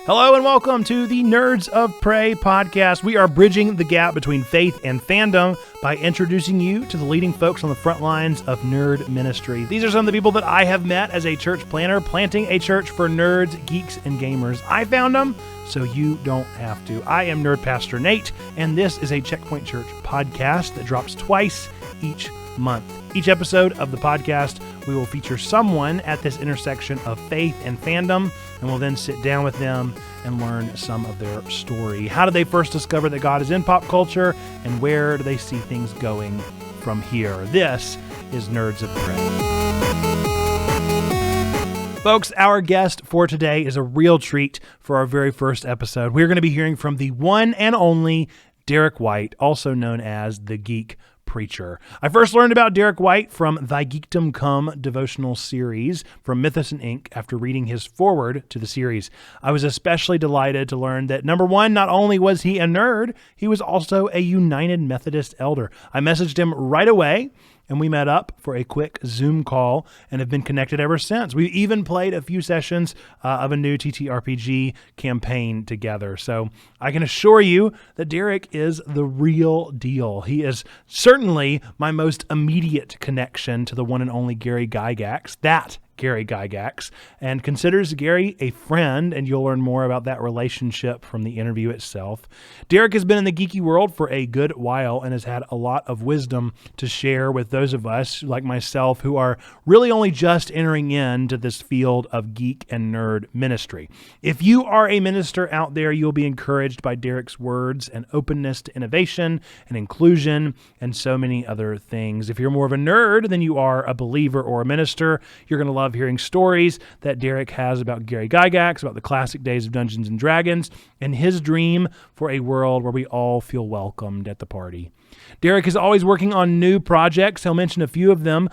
Hello and welcome to the Nerds of Prey podcast. We are bridging the gap between faith and fandom by introducing you to the leading folks on the front lines of nerd ministry. These are some of the people that I have met as a church planner, planting a church for nerds, geeks, and gamers. I found them, so you don't have to. I am Nerd Pastor Nate, and this is a Checkpoint Church podcast that drops twice each month. Each episode of the podcast, we will feature someone at this intersection of faith and fandom, and we'll then sit down with them and learn some of their story. How did they first discover that God is in pop culture, and where do they see things going from here? This is Nerds of Prey. Folks, our guest for today is a real treat for our very first episode. We're going to be hearing from the one and only Derek White, also known as the Geekpreacher. I first learned about Derek White from Thy Geekdom Come devotional series from Mythos and Inc. after reading his foreword to the series. I was especially delighted to learn that, number one, not only was he a nerd, he was also a United Methodist elder. I messaged him right away, and we met up for a quick Zoom call and have been connected ever since. We even played a few sessions of a new TTRPG campaign together. So I can assure you that Derek is the real deal. He is certainly my most immediate connection to the one and only Gary Gygax, Gary Gygax, and considers Gary a friend, and you'll learn more about that relationship from the interview itself. Derek has been in the geeky world for a good while and has had a lot of wisdom to share with those of us, like myself, who are really only just entering into this field of geek and nerd ministry. If you are a minister out there, you'll be encouraged by Derek's words and openness to innovation and inclusion and so many other things. If you're more of a nerd than you are a believer or a minister, you're going to love hearing stories that Derek has about Gary Gygax, about the classic days of Dungeons and Dragons, and his dream for a world where we all feel welcomed at the party. Derek is always working on new projects. He'll mention a few of them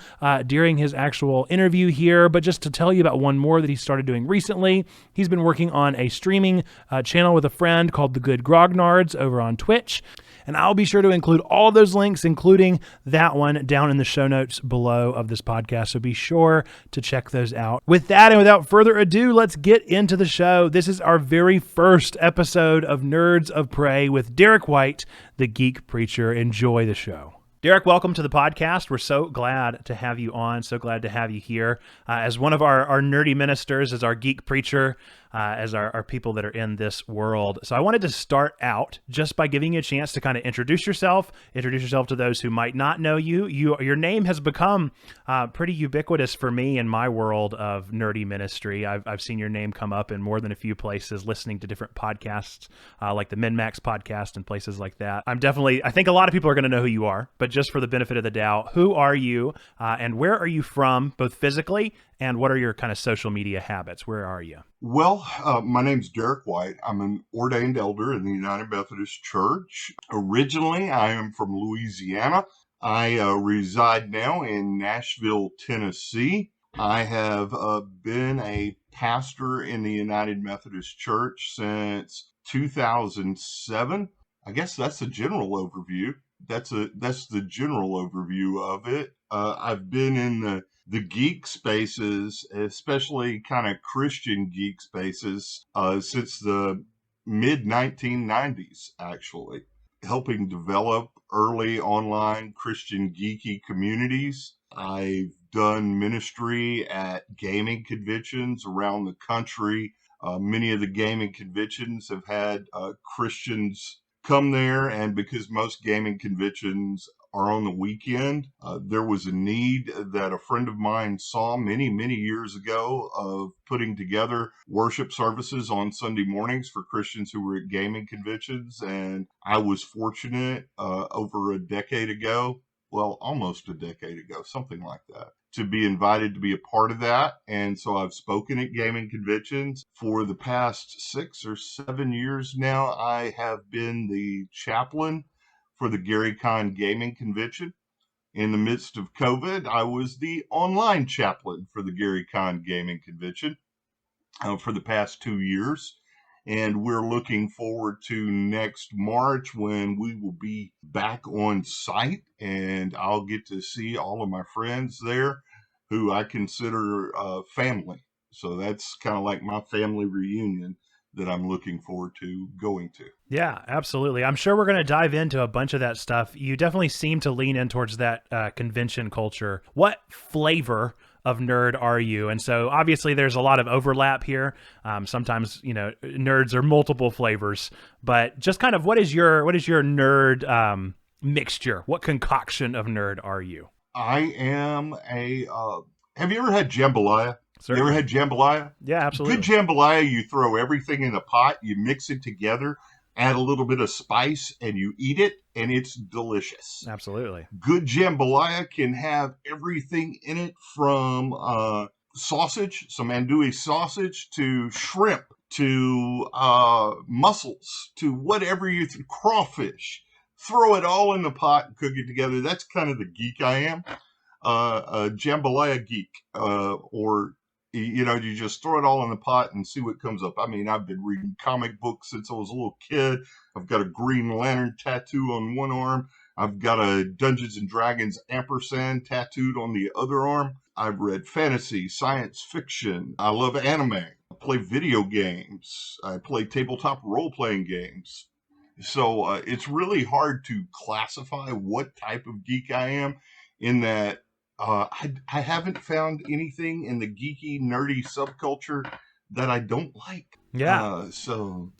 during his actual interview here, but just to tell you about one more that he started doing recently, he's been working on a streaming channel with a friend called The Good Grognards over on Twitch. And I'll be sure to include all of those links, including that one, down in the show notes below of this podcast. So be sure to check those out. With that and without further ado, let's get into the show. This is our very first episode of Nerds of Prey with Derek White, the Geekpreacher. Enjoy the show. Derek, welcome to the podcast. We're so glad to have you on, so glad to have you here as one of our nerdy ministers, as our Geekpreacher, as our people that are in this world. So I wanted to start out just by giving you a chance to kind of introduce yourself to those who might not know you. Your name has become pretty ubiquitous for me in my world of nerdy ministry. I've seen your name come up in more than a few places, listening to different podcasts like the MinMax podcast and places like that. I think a lot of people are going to know who you are, but just for the benefit of the doubt, who are you and where are you from, both physically, and what are your kind of social media habits? Where are you? Well, my name's Derek White. I'm an ordained elder in the United Methodist Church. Originally, I am from Louisiana. I reside now in Nashville, Tennessee. I have been a pastor in the United Methodist Church since 2007. I guess that's a general overview. That's the general overview of it. I've been in the geek spaces, especially kind of Christian geek spaces, since the mid 1990s, actually, helping develop early online Christian geeky communities. I've done ministry at gaming conventions around the country. Many of the gaming conventions have had Christians come there, and because most gaming conventions are on the weekend, there was a need that a friend of mine saw many years ago of putting together worship services on Sunday mornings for Christians who were at gaming conventions. And I was fortunate over a decade ago, well, almost a decade ago, something like that, to be invited to be a part of that. And so I've spoken at gaming conventions for the past 6 or 7 years now. I have been the chaplain for the GaryCon Gaming Convention. In the midst of COVID, I was the online chaplain for the GaryCon Gaming Convention for the past 2 years. And we're looking forward to next March when we will be back on site and I'll get to see all of my friends there who I consider family. So that's kind of like my family reunion. that I'm looking forward to going to. Yeah, absolutely. I'm sure we're going to dive into a bunch of that stuff. You definitely seem to lean in towards that convention culture. What flavor of nerd are you? And so obviously there's a lot of overlap here. Sometimes, nerds are multiple flavors, but just kind of what is your nerd mixture? What concoction of nerd are you? I am have you ever had jambalaya? Certainly. You ever had jambalaya? Yeah, absolutely. Good jambalaya, you throw everything in a pot, you mix it together, add a little bit of spice, and you eat it, and it's delicious. Absolutely. Good jambalaya can have everything in it from sausage, some andouille sausage, to shrimp, to mussels, to whatever crawfish. Throw it all in the pot and cook it together. That's kind of the geek I am. A jambalaya geek, or you just throw it all in the pot and see what comes up. I mean, I've been reading comic books since I was a little kid. I've got a Green Lantern tattoo on one arm. I've got a Dungeons and Dragons ampersand tattooed on the other arm. I've read fantasy, science fiction. I love anime. I play video games. I play tabletop role-playing games. So it's really hard to classify what type of geek I am, in that I haven't found anything in the geeky, nerdy subculture that I don't like. Yeah.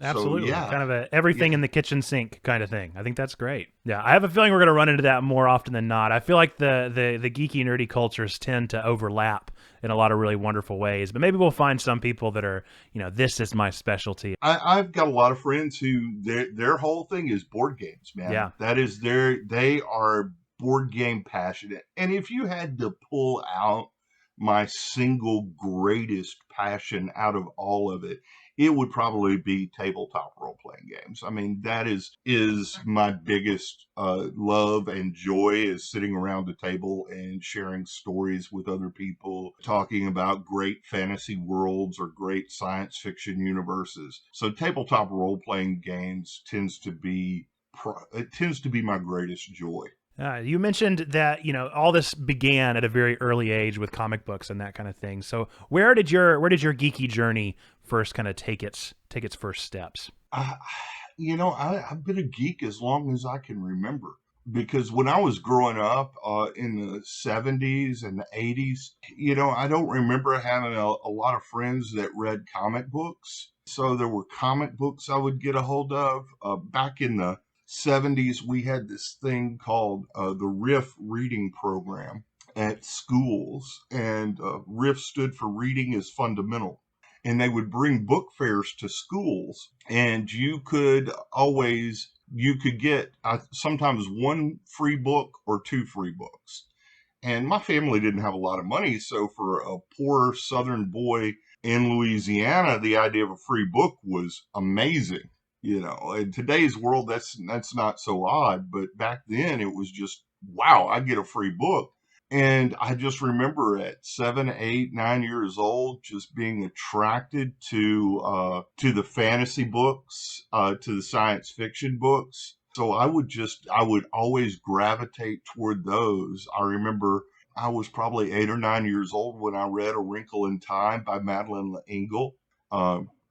Absolutely. Yeah. Kind of a everything in the kitchen sink kind of thing. I think that's great. Yeah. I have a feeling we're going to run into that more often than not. I feel like the geeky, nerdy cultures tend to overlap in a lot of really wonderful ways, but maybe we'll find some people that are, this is my specialty. I've got a lot of friends who their whole thing is board games, man. Yeah. That is they are board game passionate. And if you had to pull out my single greatest passion out of all of it, it would probably be tabletop role-playing games. I mean, that is my biggest love and joy, is sitting around the table and sharing stories with other people, talking about great fantasy worlds or great science fiction universes. So tabletop role-playing games tends to be my greatest joy. You mentioned that, all this began at a very early age with comic books and that kind of thing. So where did your geeky journey first kind of take its first steps? I've been a geek as long as I can remember, because when I was growing up in the 70s and the 80s, I don't remember having a lot of friends that read comic books. So there were comic books I would get a hold of. Back in the 70s, we had this thing called the RIF reading program at schools, and RIF stood for Reading is Fundamental. And they would bring book fairs to schools, and you could get sometimes one free book or two free books. And my family didn't have a lot of money, so for a poor Southern boy in Louisiana, the idea of a free book was amazing. In today's world, that's not so odd, but back then it was just, wow, I get a free book. And I just remember at 7, 8, 9 years old, just being attracted to the fantasy books, to the science fiction books. So I would always gravitate toward those. I remember I was probably 8 or 9 years old when I read A Wrinkle in Time by Madeleine L'Engle.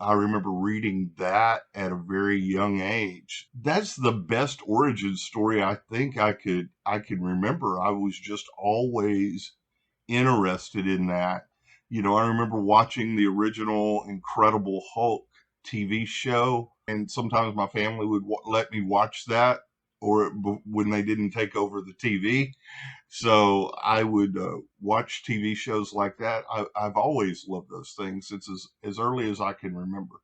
I remember reading that at a very young age. That's the best origin story I think I can remember. I was just always interested in that. I remember watching the original Incredible Hulk TV show, and sometimes my family would let me watch that, or when they didn't take over the TV. So I would watch TV shows like that. I've always loved those things since as early as I can remember.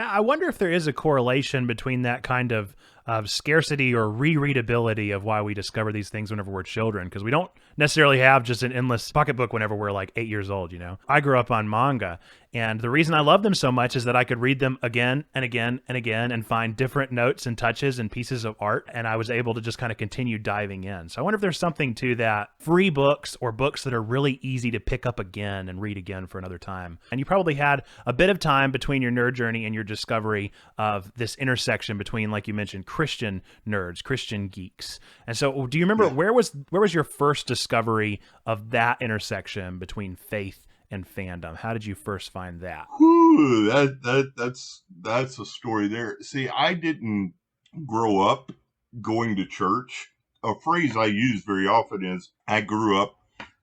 I wonder if there is a correlation between that kind of scarcity or rereadability of why we discover these things whenever we're children, because we don't necessarily have just an endless pocketbook whenever we're like 8 years old. I grew up on manga, and the reason I love them so much is that I could read them again and again and again and find different notes and touches and pieces of art, and I was able to just kind of continue diving in. So I wonder if there's something to that. Free books, or books that are really easy to pick up again and read again for another time. And you probably had a bit of time between your nerd journey and your discovery of this intersection between, like you mentioned, Christian nerds, Christian geeks. And so do you remember where was your first discovery of that intersection between faith and fandom? How did you first find that? Whew, that's a story there. See, I didn't grow up going to church. A phrase I use very often is I grew up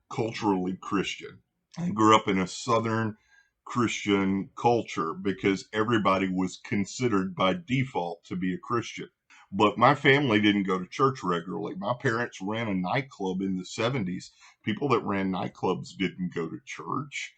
culturally Christian. I grew up in a Southern Christian culture because everybody was considered by default to be a Christian. But my family didn't go to church regularly. My parents ran a nightclub in the 70s. People that ran nightclubs didn't go to church.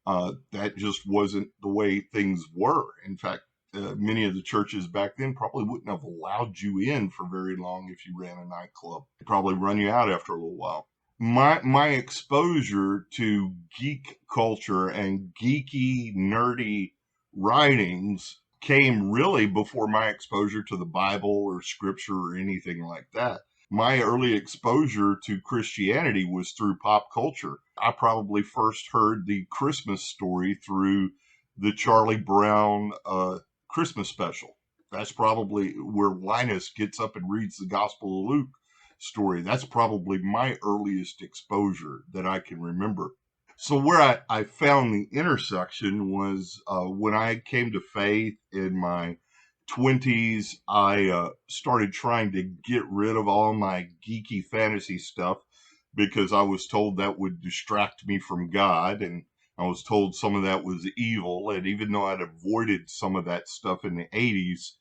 That just wasn't the way things were. In fact, many of the churches back then probably wouldn't have allowed you in for very long if you ran a nightclub. They'd probably run you out after a little while. My exposure to geek culture and geeky, nerdy writings came really before my exposure to the Bible or scripture or anything like that. My early exposure to Christianity was through pop culture. I probably first heard the Christmas story through the Charlie Brown Christmas special. That's probably where Linus gets up and reads the Gospel of Luke story. That's probably my earliest exposure that I can remember. So where I found the intersection was when I came to faith in my 20s. I started trying to get rid of all my geeky fantasy stuff because I was told that would distract me from God, and I was told some of that was evil. And even though I'd avoided some of that stuff in the 80s,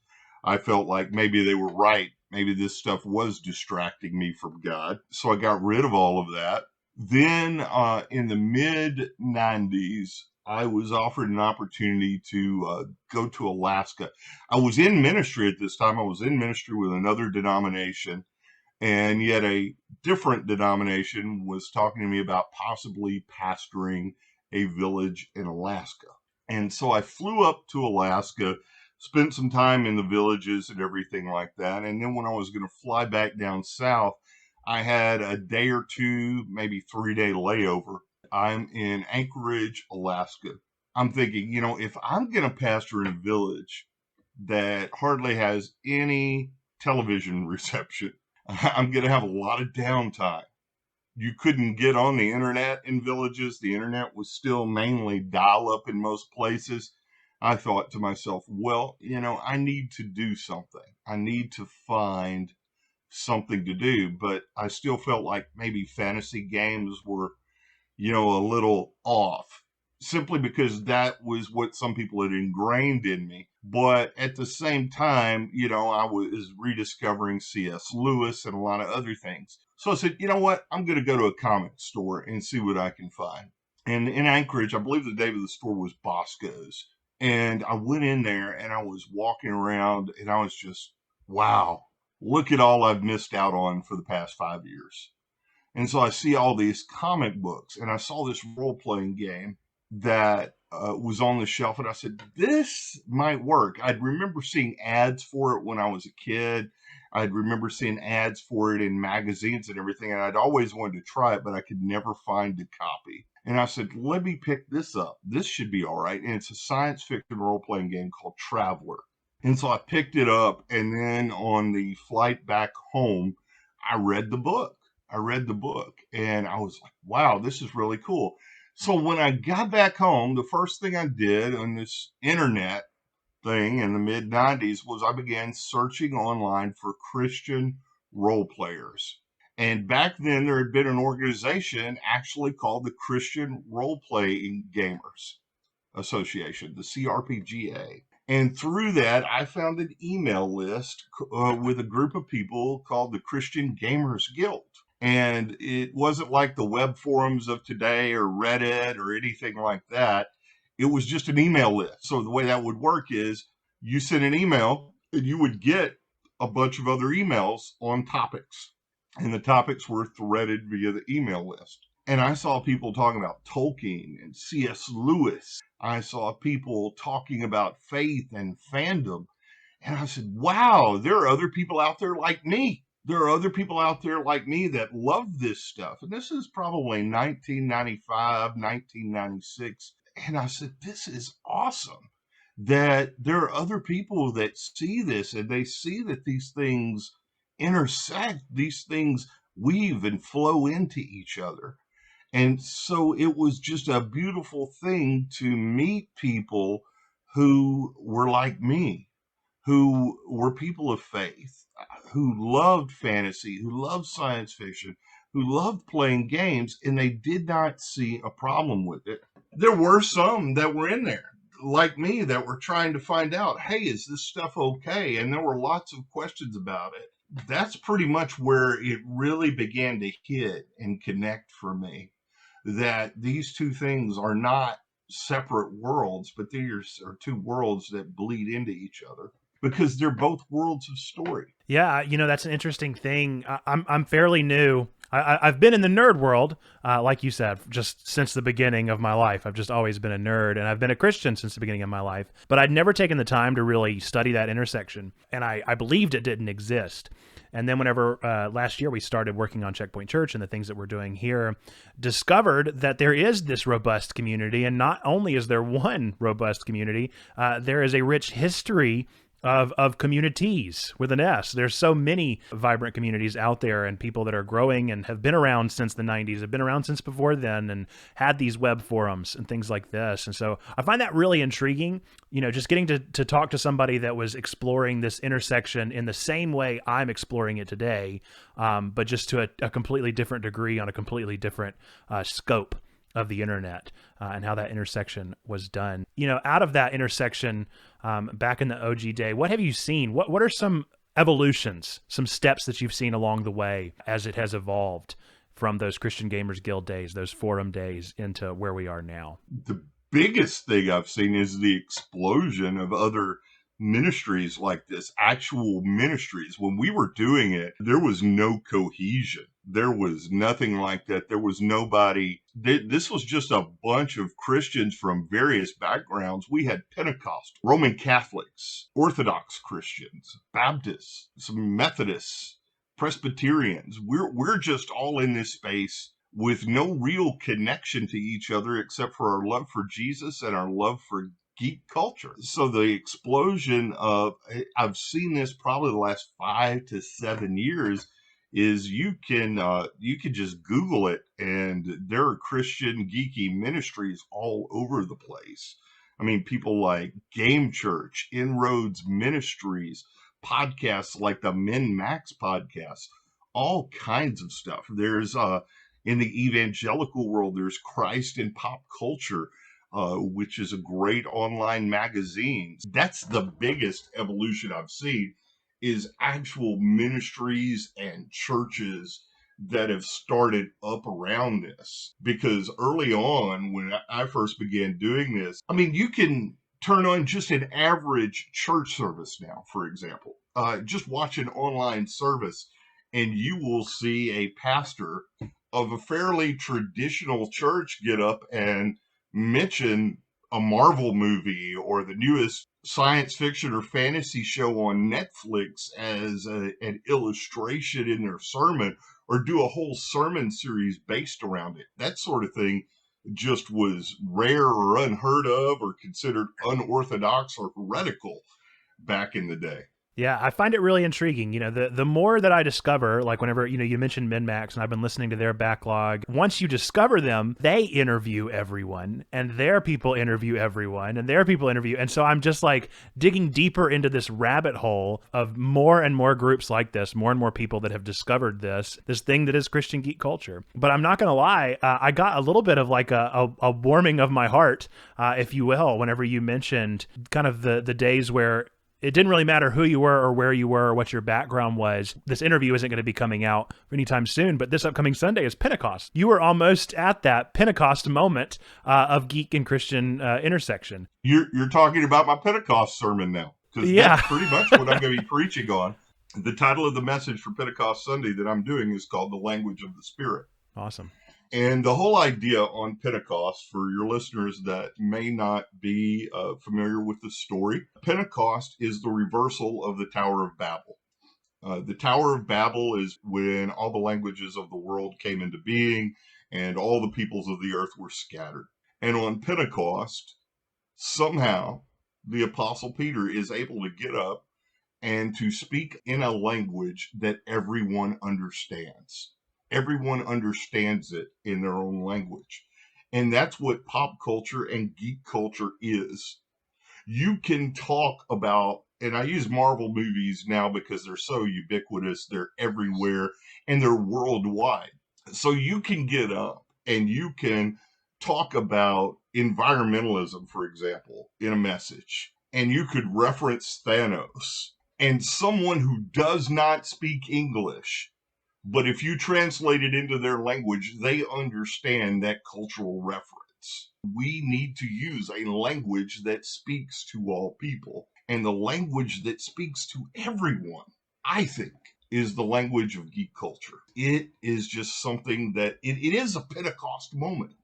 I felt like maybe they were right. Maybe this stuff was distracting me from God. So I got rid of all of that. Then in the mid 90s, I was offered an opportunity to go to Alaska. I was in ministry at this time. I was in ministry with another denomination, and yet a different denomination was talking to me about possibly pastoring a village in Alaska. And so I flew up to Alaska, spent some time in the villages and everything like that. And then when I was going to fly back down south, I had a day or two, maybe 3-day layover. I'm in Anchorage, Alaska. I'm thinking, if I'm going to pastor in a village that hardly has any television reception, I'm going to have a lot of downtime. You couldn't get on the internet in villages. The internet was still mainly dial up in most places. I thought to myself, well, I need to do something. I need to find something to do, but I still felt like maybe fantasy games were, a little off, simply because that was what some people had ingrained in me. But at the same time, I was rediscovering C.S. Lewis and a lot of other things. So I said, you know what? I'm going to go to a comic store and see what I can find. And in Anchorage, I believe the name of the store was Bosco's. And I went in there and I was walking around and I was just, wow, look at all I've missed out on for the past 5 years. And so I see all these comic books, and I saw this role-playing game that was on the shelf, and I said, this might work. I'd remember seeing ads for it when I was a kid. I'd remember seeing ads for it in magazines and everything, and I'd always wanted to try it, but I could never find a copy. And I said, let me pick this up. This should be all right. And it's a science fiction role-playing game called Traveler. And so I picked it up, and then on the flight back home, I read the book. And I was like, wow, this is really cool. So when I got back home, the first thing I did on this internet thing in the mid 90s was I began searching online for Christian role players. And back then there had been an organization actually called the Christian Role Playing Gamers Association, the CRPGA. And through that, I found an email list with a group of people called the Christian Gamers Guild. And it wasn't like the web forums of today or Reddit or anything like that. It was just an email list. So the way that would work is you send an email and you would get a bunch of other emails on topics. And the topics were threaded via the email list. And I saw people talking about Tolkien and C.S. Lewis. I saw people talking about faith and fandom. And I said, wow, there are other people out there like me. There are other people out there like me that love this stuff. And this is probably 1995, 1996. And I said, this is awesome that there are other people that see this and they see that these things intersect, these things weave and flow into each other. And so it was just a beautiful thing to meet people who were like me, who were people of faith, who loved fantasy, who loved science fiction, who loved playing games, and they did not see a problem with it. There were some that were in there, like me, that were trying to find out, hey, is this stuff okay? And there were lots of questions about it. That's pretty much where it really began to hit and connect for me, that these two things are not separate worlds, but they are two worlds that bleed into each other because they're both worlds of story. Yeah, that's an interesting thing. I'm fairly new. I've been in the nerd world, like you said, just since the beginning of my life. I've just always been a nerd, and I've been a Christian since the beginning of my life. But I'd never taken the time to really study that intersection, and I believed it didn't exist. And then whenever last year we started working on Checkpoint Church and the things that we're doing here, discovered that there is this robust community, and not only is there one robust community, there is a rich history of communities with an S. There's so many vibrant communities out there, and people that are growing and have been around since the 90s, have been around since before then, and had these web forums and things like this. And so I find that really intriguing, just getting to talk to somebody that was exploring this intersection in the same way I'm exploring it today, but just to a completely different degree on a completely different scope of the internet, and how that intersection was done. Out of that intersection, back in the OG day, what have you seen? What are some evolutions, some steps that you've seen along the way as it has evolved from those Christian Gamers Guild days, those forum days, into where we are now? The biggest thing I've seen is the explosion of other ministries like this, actual ministries. When we were doing it, there was no cohesion. There was nothing like that. There was nobody. This was just a bunch of Christians from various backgrounds. We had Pentecost, Roman Catholics, Orthodox Christians, Baptists, some Methodists, Presbyterians. We're just all in this space with no real connection to each other except for our love for Jesus and our love for geek culture. So the explosion of, I've seen this probably the last 5 to 7 years, is you can just Google it, and there are Christian geeky ministries all over the place. I mean, people like Game Church, Inroads Ministries, podcasts like the Min Max podcast, all kinds of stuff. There's in the evangelical world, there's Christ in Pop Culture, which is a great online magazine. That's the biggest evolution I've seen, is actual ministries and churches that have started up around this. Because early on, when I first began doing this, I mean, you can turn on just an average church service now, for example. Just watch an online service, and you will see a pastor of a fairly traditional church get up and mention a Marvel movie or the newest science fiction or fantasy show on Netflix as an illustration in their sermon, or do a whole sermon series based around it. That sort of thing just was rare or unheard of or considered unorthodox or heretical back in the day. Yeah, I find it really intriguing. The more that I discover, like whenever, you mentioned MinMax, and I've been listening to their backlog. Once you discover them, they interview everyone, and their people interview everyone, and their people interview. And so I'm just like digging deeper into this rabbit hole of more and more groups like this, more and more people that have discovered this thing that is Christian geek culture. But I'm not going to lie, I got a little bit of like a warming of my heart, if you will, whenever you mentioned kind of the days where it didn't really matter who you were or where you were or what your background was. This interview isn't going to be coming out anytime soon, but this upcoming Sunday is Pentecost. You were almost at that Pentecost moment of geek and Christian intersection. You're talking about my Pentecost sermon now, because that's pretty much what I'm going to be preaching on. The title of the message for Pentecost Sunday that I'm doing is called The Language of the Spirit. Awesome. And the whole idea on Pentecost, for your listeners that may not be familiar with the story, Pentecost is the reversal of the Tower of Babel. The Tower of Babel is when all the languages of the world came into being and all the peoples of the earth were scattered. And on Pentecost, somehow the Apostle Peter is able to get up and to speak in a language that everyone understands. Everyone understands it in their own language. And that's what pop culture and geek culture is. You can talk about, and I use Marvel movies now because they're so ubiquitous, they're everywhere, and they're worldwide. So you can get up and you can talk about environmentalism, for example, in a message, and you could reference Thanos. And someone who does not speak English, but if you translate it into their language, they understand that cultural reference. We need to use a language that speaks to all people. And the language that speaks to everyone, I think, is the language of geek culture. It is just something that it is a Pentecost moment,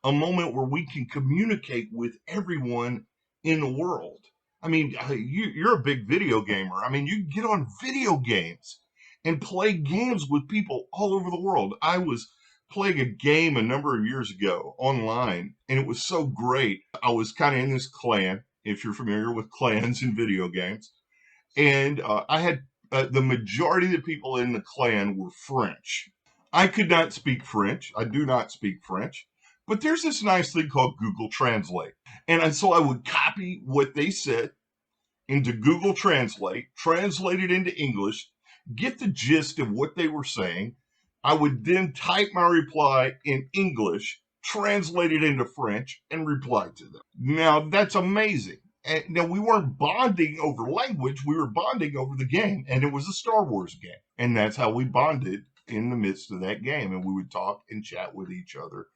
a moment where we can communicate with everyone in the world. I mean, you're a big video gamer. I mean, you get on video games and play games with people all over the world. I was playing a game a number of years ago online, and it was so great. I was kind of in this clan, if you're familiar with clans in video games, and I had the majority of the people in the clan were French. I could not speak French. I do not speak French. But there's this nice thing called Google Translate. And so I would copy what they said into Google Translate, translate it into English, get the gist of what they were saying. I would then type my reply in English, translate it into French, and reply to them. Now, that's amazing. And now, we weren't bonding over language, we were bonding over the game, and it was a Star Wars game. And that's how we bonded in the midst of that game. And we would talk and chat with each other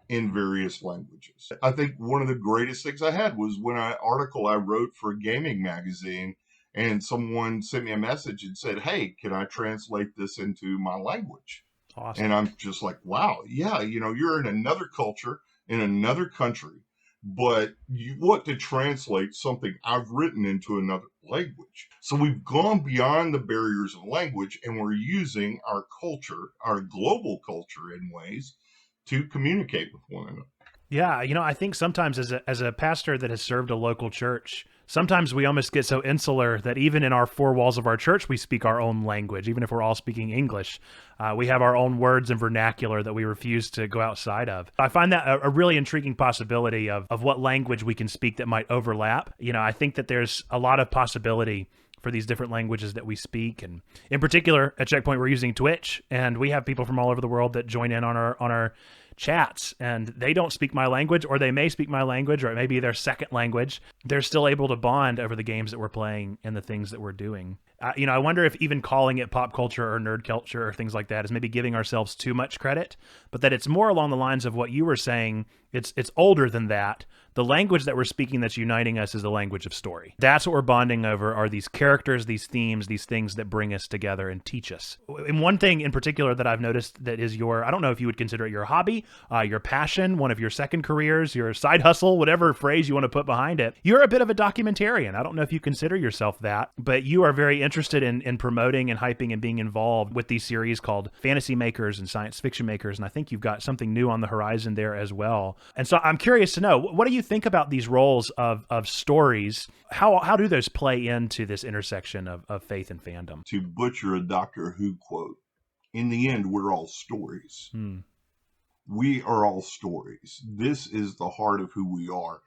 in various languages. I think one of the greatest things I had was when an article I wrote for a gaming magazine, and someone sent me a message and said, "Hey, can I translate this into my language?" Awesome. And I'm just like, wow, yeah, you're in another culture, in another country, but you want to translate something I've written into another language. So we've gone beyond the barriers of language, and we're using our culture, our global culture in ways to communicate with one another. Yeah, I think sometimes as a pastor that has served a local church, sometimes we almost get so insular that even in our four walls of our church, we speak our own language. Even if we're all speaking English, we have our own words and vernacular that we refuse to go outside of. I find that a really intriguing possibility of what language we can speak that might overlap. I think that there's a lot of possibility for these different languages that we speak. And in particular, at Checkpoint, we're using Twitch, and we have people from all over the world that join in on our chats, and they don't speak my language, or they may speak my language, or it may be their second language. They're still able to bond over the games that we're playing and the things that we're doing. I wonder if even calling it pop culture or nerd culture or things like that is maybe giving ourselves too much credit, but that it's more along the lines of what you were saying. It's older than that. The language that we're speaking that's uniting us is the language of story. That's what we're bonding over, are these characters, these themes, these things that bring us together and teach us. And one thing in particular that I've noticed that is I don't know if you would consider it your hobby, your passion, one of your second careers, your side hustle, whatever phrase you want to put behind it. You're a bit of a documentarian. I don't know if you consider yourself that, but you are very interested in promoting and hyping and being involved with these series called Fantasy Makers and Science Fiction Makers. And I think you've got something new on the horizon there as well. And so I'm curious to know, what do you think about these roles of stories? How do those play into this intersection of faith and fandom? To butcher a Doctor Who quote, in the end, we're all stories. We are all stories. This is the heart of who we are.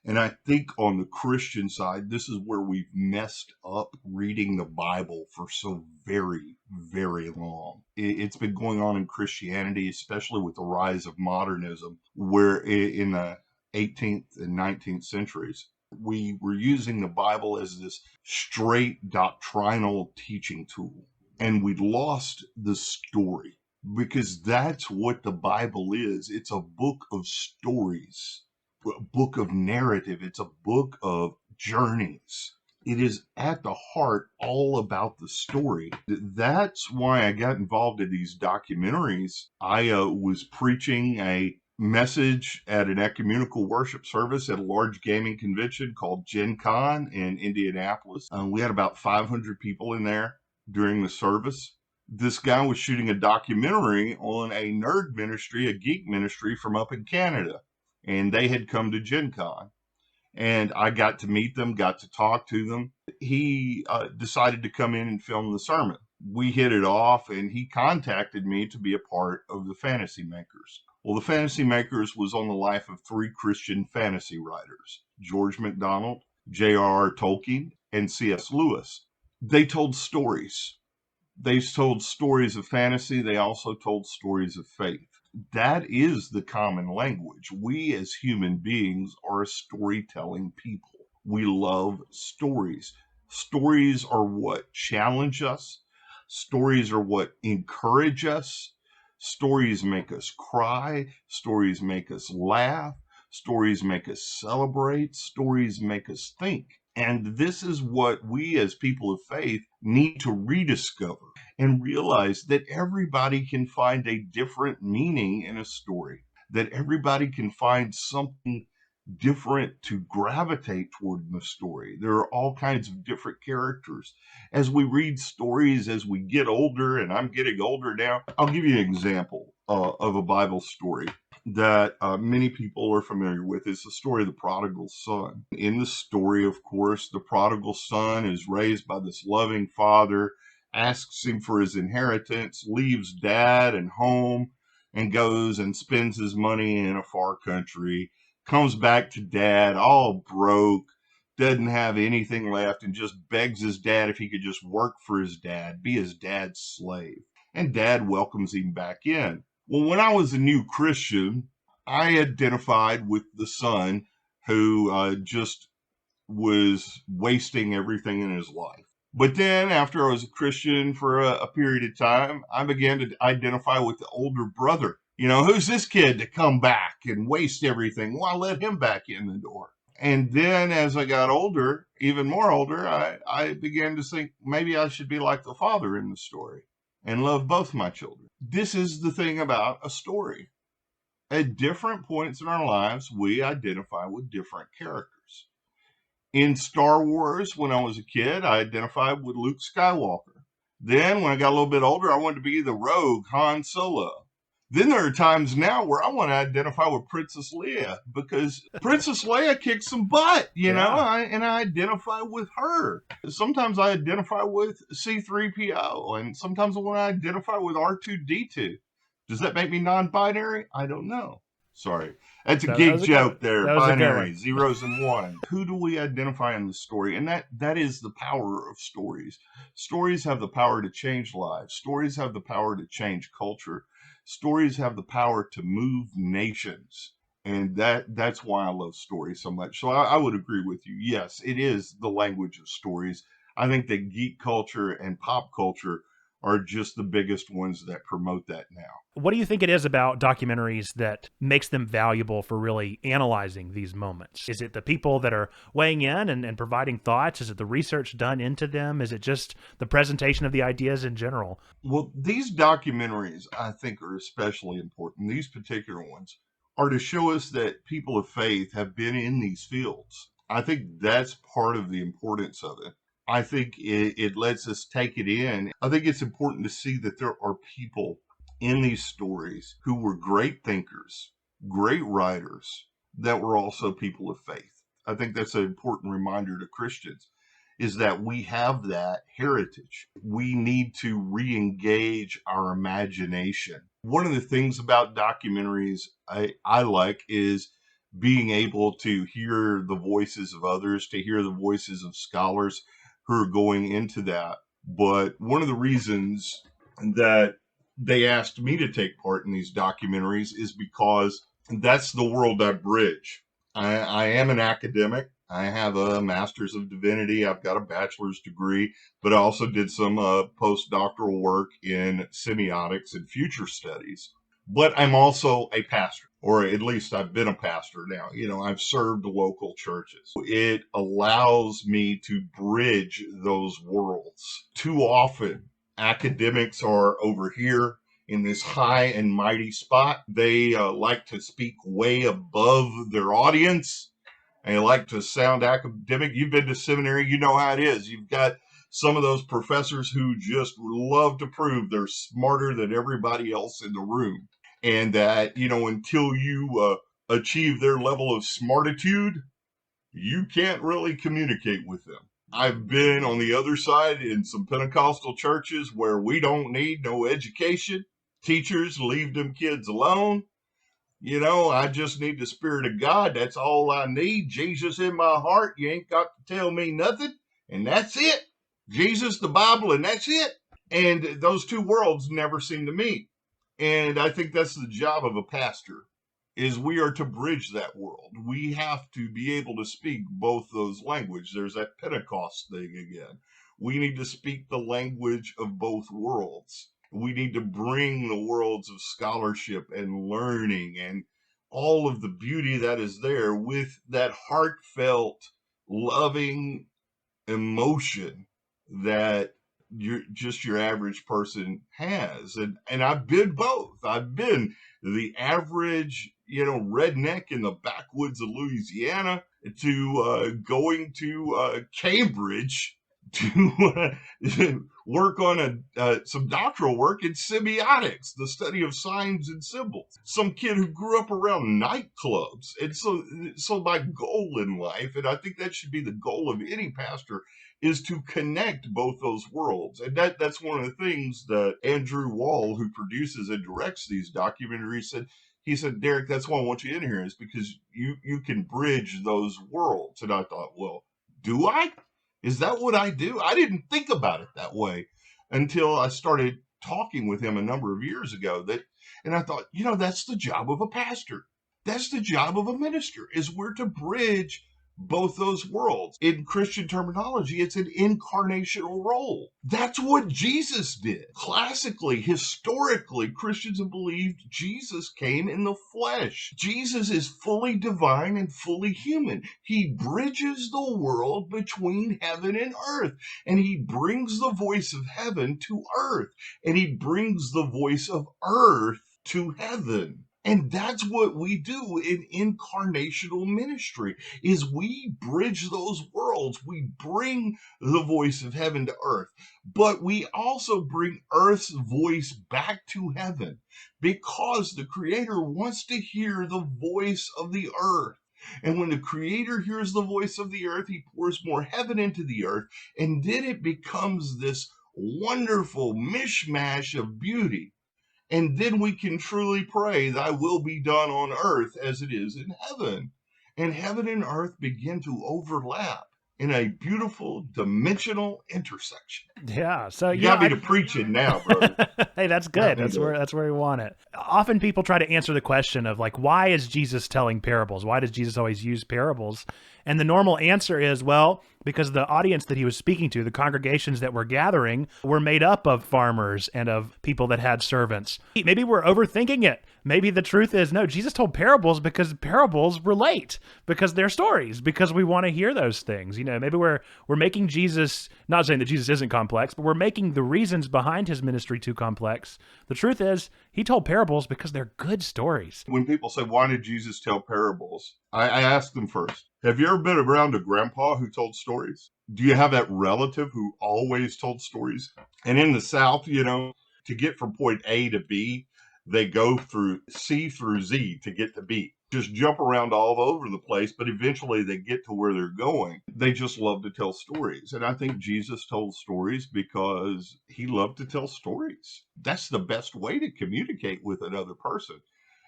And I think on the Christian side, this is where we've messed up reading the Bible for so very, very long. It's been going on in Christianity, especially with the rise of modernism, where in the 18th and 19th centuries, we were using the Bible as this straight doctrinal teaching tool. And we lost the story, because that's what the Bible is. It's a book of stories, a book of narrative. It's a book of journeys. It is at the heart all about the story. That's why I got involved in these documentaries. I was preaching a message at an ecumenical worship service at a large gaming convention called Gen Con in Indianapolis. We had about 500 people in there during the service. This guy was shooting a documentary on a nerd ministry, a geek ministry from up in Canada. And they had come to Gen Con. And I got to meet them, got to talk to them. He decided to come in and film the sermon. we hit it off, and he contacted me to be a part of the Fantasy Makers. Well, the Fantasy Makers was on the life of three Christian fantasy writers, George MacDonald, J.R.R. Tolkien, and C.S. Lewis. They told stories. They told stories of fantasy. They also told stories of faith. That is the common language. We as human beings are a storytelling people. We love stories. Stories are what challenge us. Stories are what encourage us. Stories make us cry. Stories make us laugh. Stories make us celebrate. Stories make us think. And this is what we as people of faith need to rediscover and realize that everybody can find a different meaning in a story, that everybody can find something different to gravitate toward in the story. There are all kinds of different characters. As we read stories, as we get older, and I'm getting older now, I'll give you an example of a Bible story that many people are familiar with. It's the story of the prodigal son. In the story, of course, the prodigal son is raised by this loving father, asks him for his inheritance, leaves dad and home, and goes and spends his money in a far country, comes back to dad all broke, doesn't have anything left, and just begs his dad if he could just work for his dad, be his dad's slave. And dad welcomes him back in. Well, when I was a new Christian, I identified with the son who just was wasting everything in his life. But then, after I was a Christian for a period of time, I began to identify with the older brother. You know, who's this kid to come back and waste everything? Well, I let him back in the door. And then as I got older, even more older, I began to think maybe I should be like the father in the story and love both my children. This is the thing about a story. At different points in our lives, we identify with different characters. In Star Wars, when I was a kid, I identified with Luke Skywalker. Then, when I got a little bit older, I wanted to be the rogue Han Solo. Then there are times now where I want to identify with Princess Leia because Princess Leia kicks some butt, you know, and I identify with her. Sometimes I identify with C-3PO, and sometimes I want to identify with R2-D2. Does that make me non-binary? I don't know. Sorry. That's a geek joke there. Binary, zeros and ones. Who do we identify in the story? And that is the power of stories. Stories have the power to change lives. Stories have the power to change culture. Stories have the power to move nations. And that's why I love stories so much. So I would agree with you. Yes, it is the language of stories. I think that geek culture and pop culture are just the biggest ones that promote that now. What do you think it is about documentaries that makes them valuable for really analyzing these moments? Is it the people that are weighing in and providing thoughts? Is it the research done into them? Is it just the presentation of the ideas in general? Well, these documentaries, I think, are especially important. These particular ones are to show us that people of faith have been in these fields. I think that's part of the importance of it. I think it lets us take it in. I think it's important to see that there are people in these stories who were great thinkers, great writers, that were also people of faith. I think that's an important reminder to Christians, is that we have that heritage. We need to re-engage our imagination. One of the things about documentaries I like is being able to hear the voices of others, to hear the voices of scholars who are going into that. But one of the reasons that they asked me to take part in these documentaries is because that's the world I bridge. I am an academic. I have a master's of divinity. I've got a bachelor's degree, but I also did some postdoctoral work in semiotics and future studies. But I'm also a pastor, or at least I've been a pastor now. You know, I've served local churches. It allows me to bridge those worlds. Too often, academics are over here in this high and mighty spot. They like to speak way above their audience. And they like to sound academic. You've been to seminary, you know how it is. You've got some of those professors who just love to prove they're smarter than everybody else in the room. And that, you know, until you achieve their level of smartitude, you can't really communicate with them. I've been on the other side in some Pentecostal churches where we don't need no education. Teachers, leave them kids alone. I just need the Spirit of God. That's all I need. Jesus in my heart. You ain't got to tell me nothing. And that's it. Jesus, the Bible, and that's it. And those two worlds never seem to meet. And I think that's the job of a pastor, is we are to bridge that world. We have to be able to speak both those languages. There's that Pentecost thing again. We need to speak the language of both worlds. We need to bring the worlds of scholarship and learning and all of the beauty that is there with that heartfelt, loving emotion that your average person has. And I've been both. I've been the average, redneck in the backwoods of Louisiana to going to Cambridge to work on some doctoral work in semiotics, the study of signs and symbols. Some kid who grew up around nightclubs. And so my goal in life, and I think that should be the goal of any pastor, is to connect both those worlds. And that's one of the things that Andrew Wall, who produces and directs these documentaries, said. He said, Derek, that's why I want you in here, is because you can bridge those worlds. And I thought, well, do I? Is that what I do? I didn't think about it that way until I started talking with him a number of years ago. And I thought, that's the job of a pastor. That's the job of a minister, is we're to bridge both those worlds. In Christian terminology, it's an incarnational role. That's what Jesus did. Classically, historically, Christians have believed Jesus came in the flesh. Jesus is fully divine and fully human. He bridges the world between heaven and earth, and he brings the voice of heaven to earth, and he brings the voice of earth to heaven. And that's what we do in incarnational ministry, is we bridge those worlds. We bring the voice of heaven to earth, but we also bring earth's voice back to heaven, because the Creator wants to hear the voice of the earth. And when the Creator hears the voice of the earth, he pours more heaven into the earth, and then it becomes this wonderful mishmash of beauty. And then we can truly pray, thy will be done on earth as it is in heaven. And heaven and earth begin to overlap in a beautiful dimensional intersection. Yeah. So you got me to preach it now, brother. Hey, that's good. That's where we want it. Often people try to answer the question of why is Jesus telling parables? Why does Jesus always use parables? And the normal answer is, well, because the audience that he was speaking to, the congregations that were gathering, were made up of farmers and of people that had servants. Maybe we're overthinking it. Maybe the truth is, no, Jesus told parables because parables relate, because they're stories, because we want to hear those things. Maybe we're making Jesus, not saying that Jesus isn't complex, but we're making the reasons behind his ministry too complex. The truth is, he told parables because they're good stories. When people say, why did Jesus tell parables? I ask them first, have you ever been around a grandpa who told stories? Do you have that relative who always told stories? And in the South, to get from point A to B, they go through C through Z to get to B. Just jump around all over the place, but eventually they get to where they're going. They just love to tell stories. And I think Jesus told stories because he loved to tell stories. That's the best way to communicate with another person.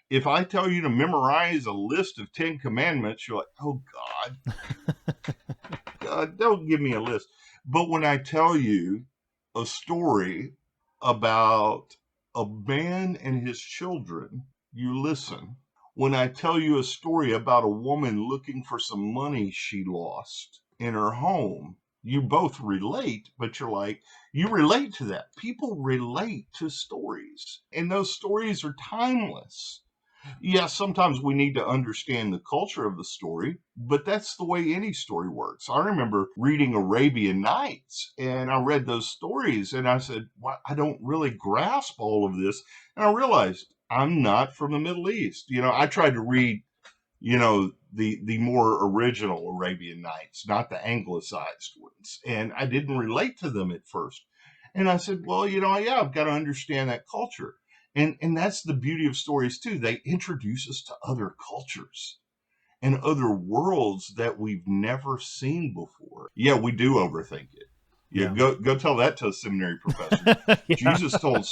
If I tell you to memorize a list of 10 commandments, you're like, oh, God, don't give me a list. But when I tell you a story about a man and his children, you listen. When I tell you a story about a woman looking for some money she lost in her home, you both relate, but you're like, you relate to that. People relate to stories, and those stories are timeless. Yes, sometimes we need to understand the culture of the story, but that's the way any story works. I remember reading Arabian Nights, and I read those stories, and I said, well, I don't really grasp all of this. And I realized I'm not from the Middle East. I tried to read, the more original Arabian Nights, not the anglicized ones, and I didn't relate to them at first. And I said, well, I've got to understand that culture. And that's the beauty of stories too. They introduce us to other cultures. and other worlds that we've never seen before. Yeah, we do overthink it. Yeah, go tell that to a seminary professor. Jesus told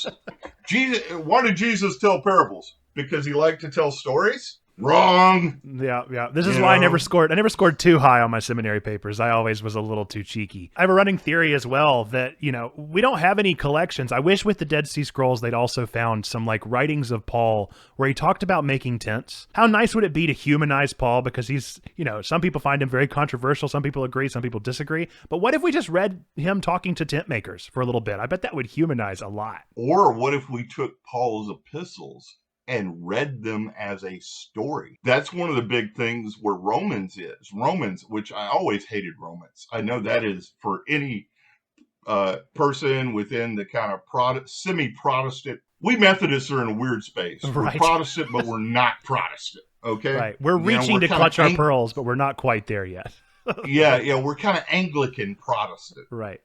Jesus. Why did Jesus tell parables? Because he liked to tell stories? Wrong. Yeah. This is why I never scored too high on my seminary papers. I always was a little too cheeky. I have a running theory as well that, we don't have any collections. I wish with the Dead Sea Scrolls, they'd also found some like writings of Paul where he talked about making tents. How nice would it be to humanize Paul? Because he's, some people find him very controversial. Some people agree, some people disagree. But what if we just read him talking to tent makers for a little bit? I bet that would humanize a lot. Or what if we took Paul's epistles and read them as a story? That's one of the big things where Romans is. Romans, which I always hated Romans. I know that is for any person within the kind of semi-Protestant. We Methodists are in a weird space. Right. We're Protestant, but we're not Protestant. Okay? Right. We're reaching to clutch our pearls, but we're not quite there yet. Yeah. We're kind of Anglican Protestant. Right.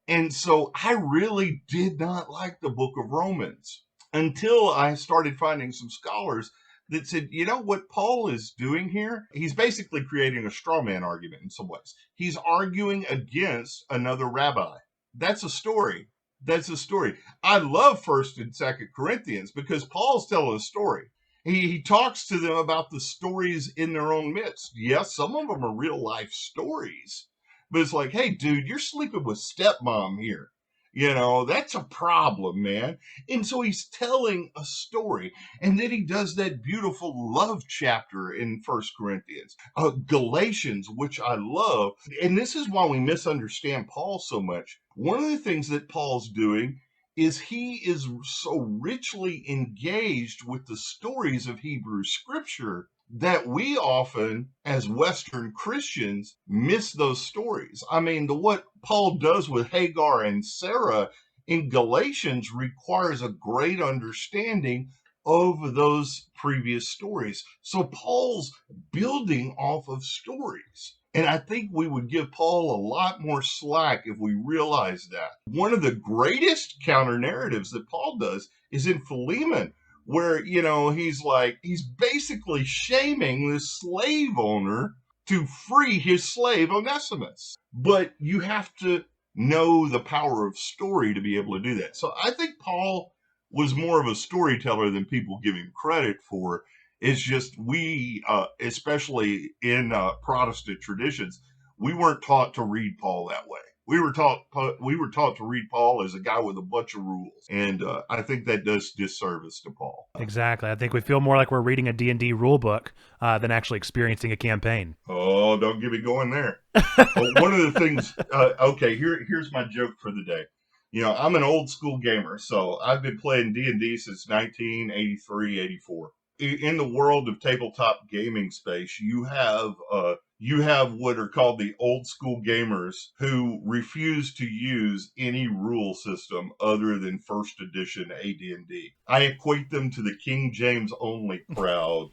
And so I really did not like the book of Romans until I started finding some scholars that said, what Paul is doing here? He's basically creating a straw man argument in some ways. He's arguing against another rabbi. That's a story. I love 1st and 2nd Corinthians because Paul's telling a story. He talks to them about the stories in their own midst. Yes, some of them are real life stories. But it's like, hey, dude, you're sleeping with stepmom here. That's a problem, man. And so he's telling a story. And then he does that beautiful love chapter in 1 Corinthians. Galatians, which I love. And this is why we misunderstand Paul so much. One of the things that Paul's doing is he is so richly engaged with the stories of Hebrew scripture that we often, as Western Christians, miss those stories. I mean, what Paul does with Hagar and Sarah in Galatians requires a great understanding of those previous stories. So Paul's building off of stories. And I think we would give Paul a lot more slack if we realized that. One of the greatest counter narratives that Paul does is in Philemon, where, he's basically shaming this slave owner to free his slave Onesimus. But you have to know the power of story to be able to do that. So I think Paul was more of a storyteller than people give him credit for. It's just we, especially in Protestant traditions, we weren't taught to read Paul that way. We were taught to read Paul as a guy with a bunch of rules, and I think that does disservice to Paul. Exactly. I think we feel more like we're reading a D&D rule book than actually experiencing a campaign. Oh, don't get me going there. One of the things. Okay, here's my joke for the day. I'm an old school gamer, so I've been playing D&D since 1983, 84. In the world of tabletop gaming space, you have what are called the old school gamers who refuse to use any rule system other than 1st edition AD&D. I equate them to the King James only crowd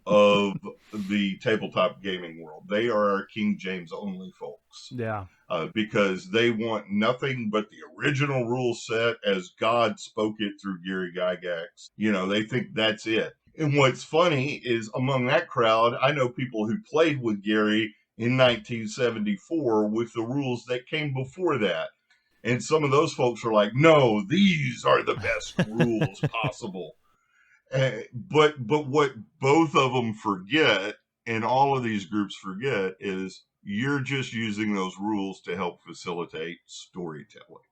of the tabletop gaming world. They are our King James only folks. Yeah. Because they want nothing but the original rule set as God spoke it through Gary Gygax. They think that's it. And what's funny is among that crowd, I know people who played with Gary in 1974 with the rules that came before that. And some of those folks are like, no, these are the best rules possible. But what both of them forget, and all of these groups forget, is you're just using those rules to help facilitate storytelling.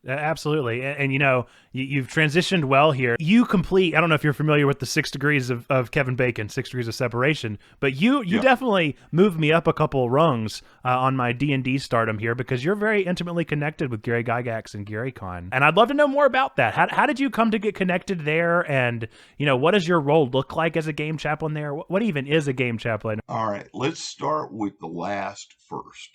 Absolutely. And you've transitioned well here. You complete, I don't know if you're familiar with the 6 degrees of Kevin Bacon, 6 degrees of separation, but you definitely moved me up a couple rungs on my D&D stardom here because you're very intimately connected with Gary Gygax and GaryCon. And I'd love to know more about that. How did you come to get connected there? And, what does your role look like as a game chaplain there? What even is a game chaplain? All right, let's start with the last first.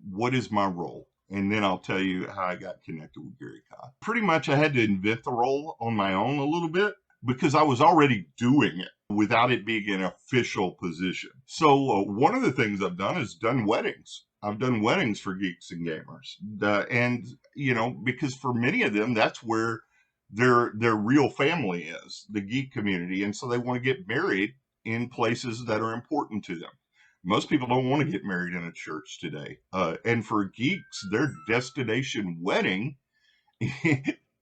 What is my role? And then I'll tell you how I got connected with GaryCon. Pretty much I had to invent the role on my own a little bit because I was already doing it without it being an official position. So one of the things I've done is done weddings. I've done weddings for geeks and gamers. And, because for many of them, that's where their real family is, the geek community. And so they want to get married in places that are important to them. Most people don't want to get married in a church today. And for geeks, their destination wedding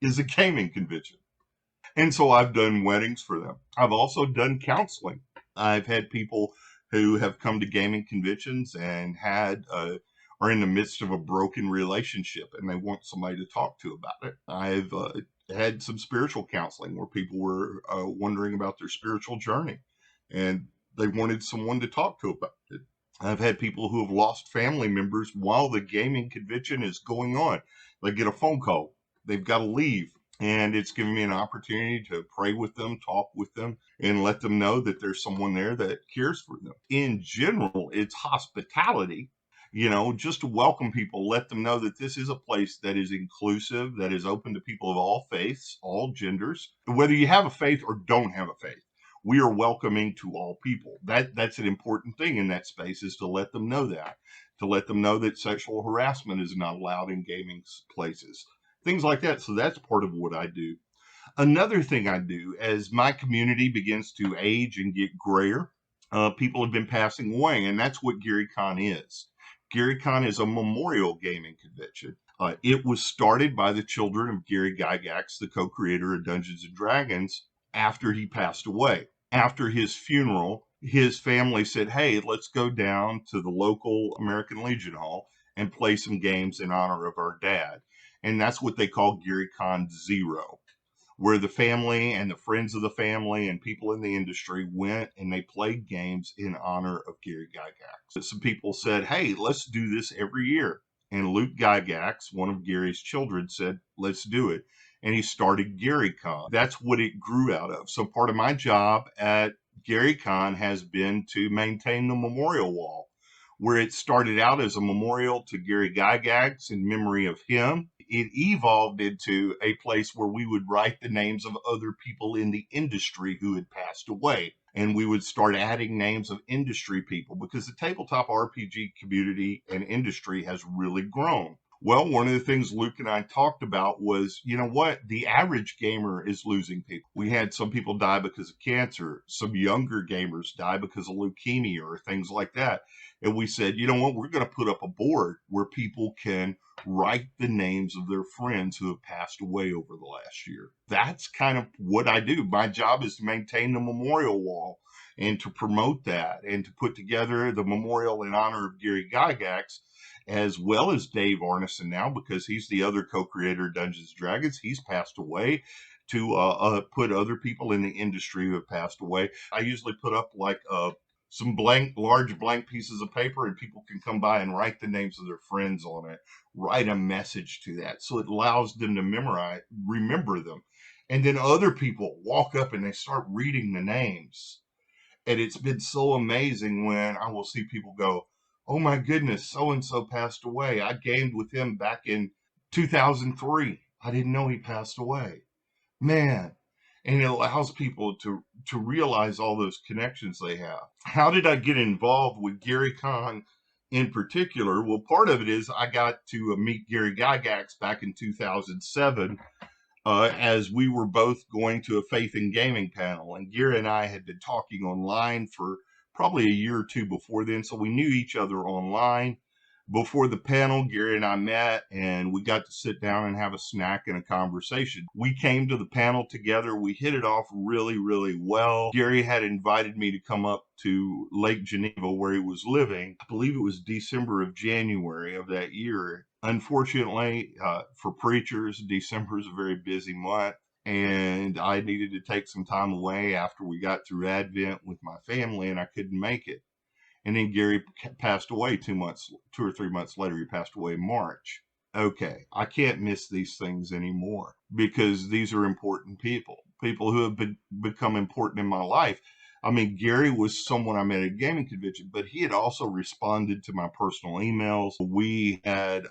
is a gaming convention. And so I've done weddings for them. I've also done counseling. I've had people who have come to gaming conventions and are in the midst of a broken relationship and they want somebody to talk to about it. I've had some spiritual counseling where people were wondering about their spiritual journey and they wanted someone to talk to about it. I've had people who have lost family members while the gaming convention is going on. They get a phone call, they've got to leave. And it's given me an opportunity to pray with them, talk with them, and let them know that there's someone there that cares for them. In general, it's hospitality, just to welcome people, let them know that this is a place that is inclusive, that is open to people of all faiths, all genders, whether you have a faith or don't have a faith. We are welcoming to all people. That's an important thing in that space, is to let them know that sexual harassment is not allowed in gaming places, things like that. So that's part of what I do. Another thing I do, as my community begins to age and get grayer, people have been passing away, and that's what GaryCon is. GaryCon is a memorial gaming convention. It was started by the children of Gary Gygax, the co-creator of Dungeons and Dragons, after he passed away. After his funeral, his family said, hey, let's go down to the local American Legion Hall and play some games in honor of our dad. And that's what they call GaryCon Zero, where the family and the friends of the family and people in the industry went and they played games in honor of Gary Gygax. Some people said, hey, let's do this every year. And Luke Gygax, one of Gary's children, said, let's do it. And he started GaryCon. That's what it grew out of. So part of my job at GaryCon has been to maintain the memorial wall, where it started out as a memorial to Gary Gygax in memory of him. It evolved into a place where we would write the names of other people in the industry who had passed away. And we would start adding names of industry people because the tabletop RPG community and industry has really grown. Well, one of the things Luke and I talked about was, you know what? The average gamer is losing people. We had some people die because of cancer. Some younger gamers die because of leukemia or things like that. And we said, you know what? We're going to put up a board where people can write the names of their friends who have passed away over the last year. That's kind of what I do. My job is to maintain the memorial wall and to promote that and to put together the memorial in honor of Gary Gygax, as well as Dave Arneson now, because he's the other co-creator of Dungeons & Dragons. He's passed away, to put other people in the industry who have passed away. I usually put up like some large blank pieces of paper, and people can come by and write the names of their friends on it, write a message to that. So it allows them to remember them. And then other people walk up and they start reading the names. And it's been so amazing when I will see people go, oh my goodness, so-and-so passed away. I gamed with him back in 2003. I didn't know he passed away. Man. And it allows people to realize all those connections they have. How did I get involved with GaryCon in particular? Well, part of it is I got to meet Gary Gygax back in 2007 as we were both going to a faith and gaming panel. And Gary and I had been talking online for probably a year or two before then, so we knew each other online. Before the panel, Gary and I met and we got to sit down and have a snack and a conversation. We came to the panel together. We hit it off really, really well. Gary had invited me to come up to Lake Geneva where he was living. I believe it was December of January of that year. Unfortunately, for preachers, December is a very busy month. And I needed to take some time away after we got through Advent with my family, and I couldn't make it. And then Gary passed away 2 or 3 months later. He passed away in March. Okay, I can't miss these things anymore because these are important people who have become important in my life. I mean, Gary was someone I met at a gaming convention, but he had also responded to my personal emails. We had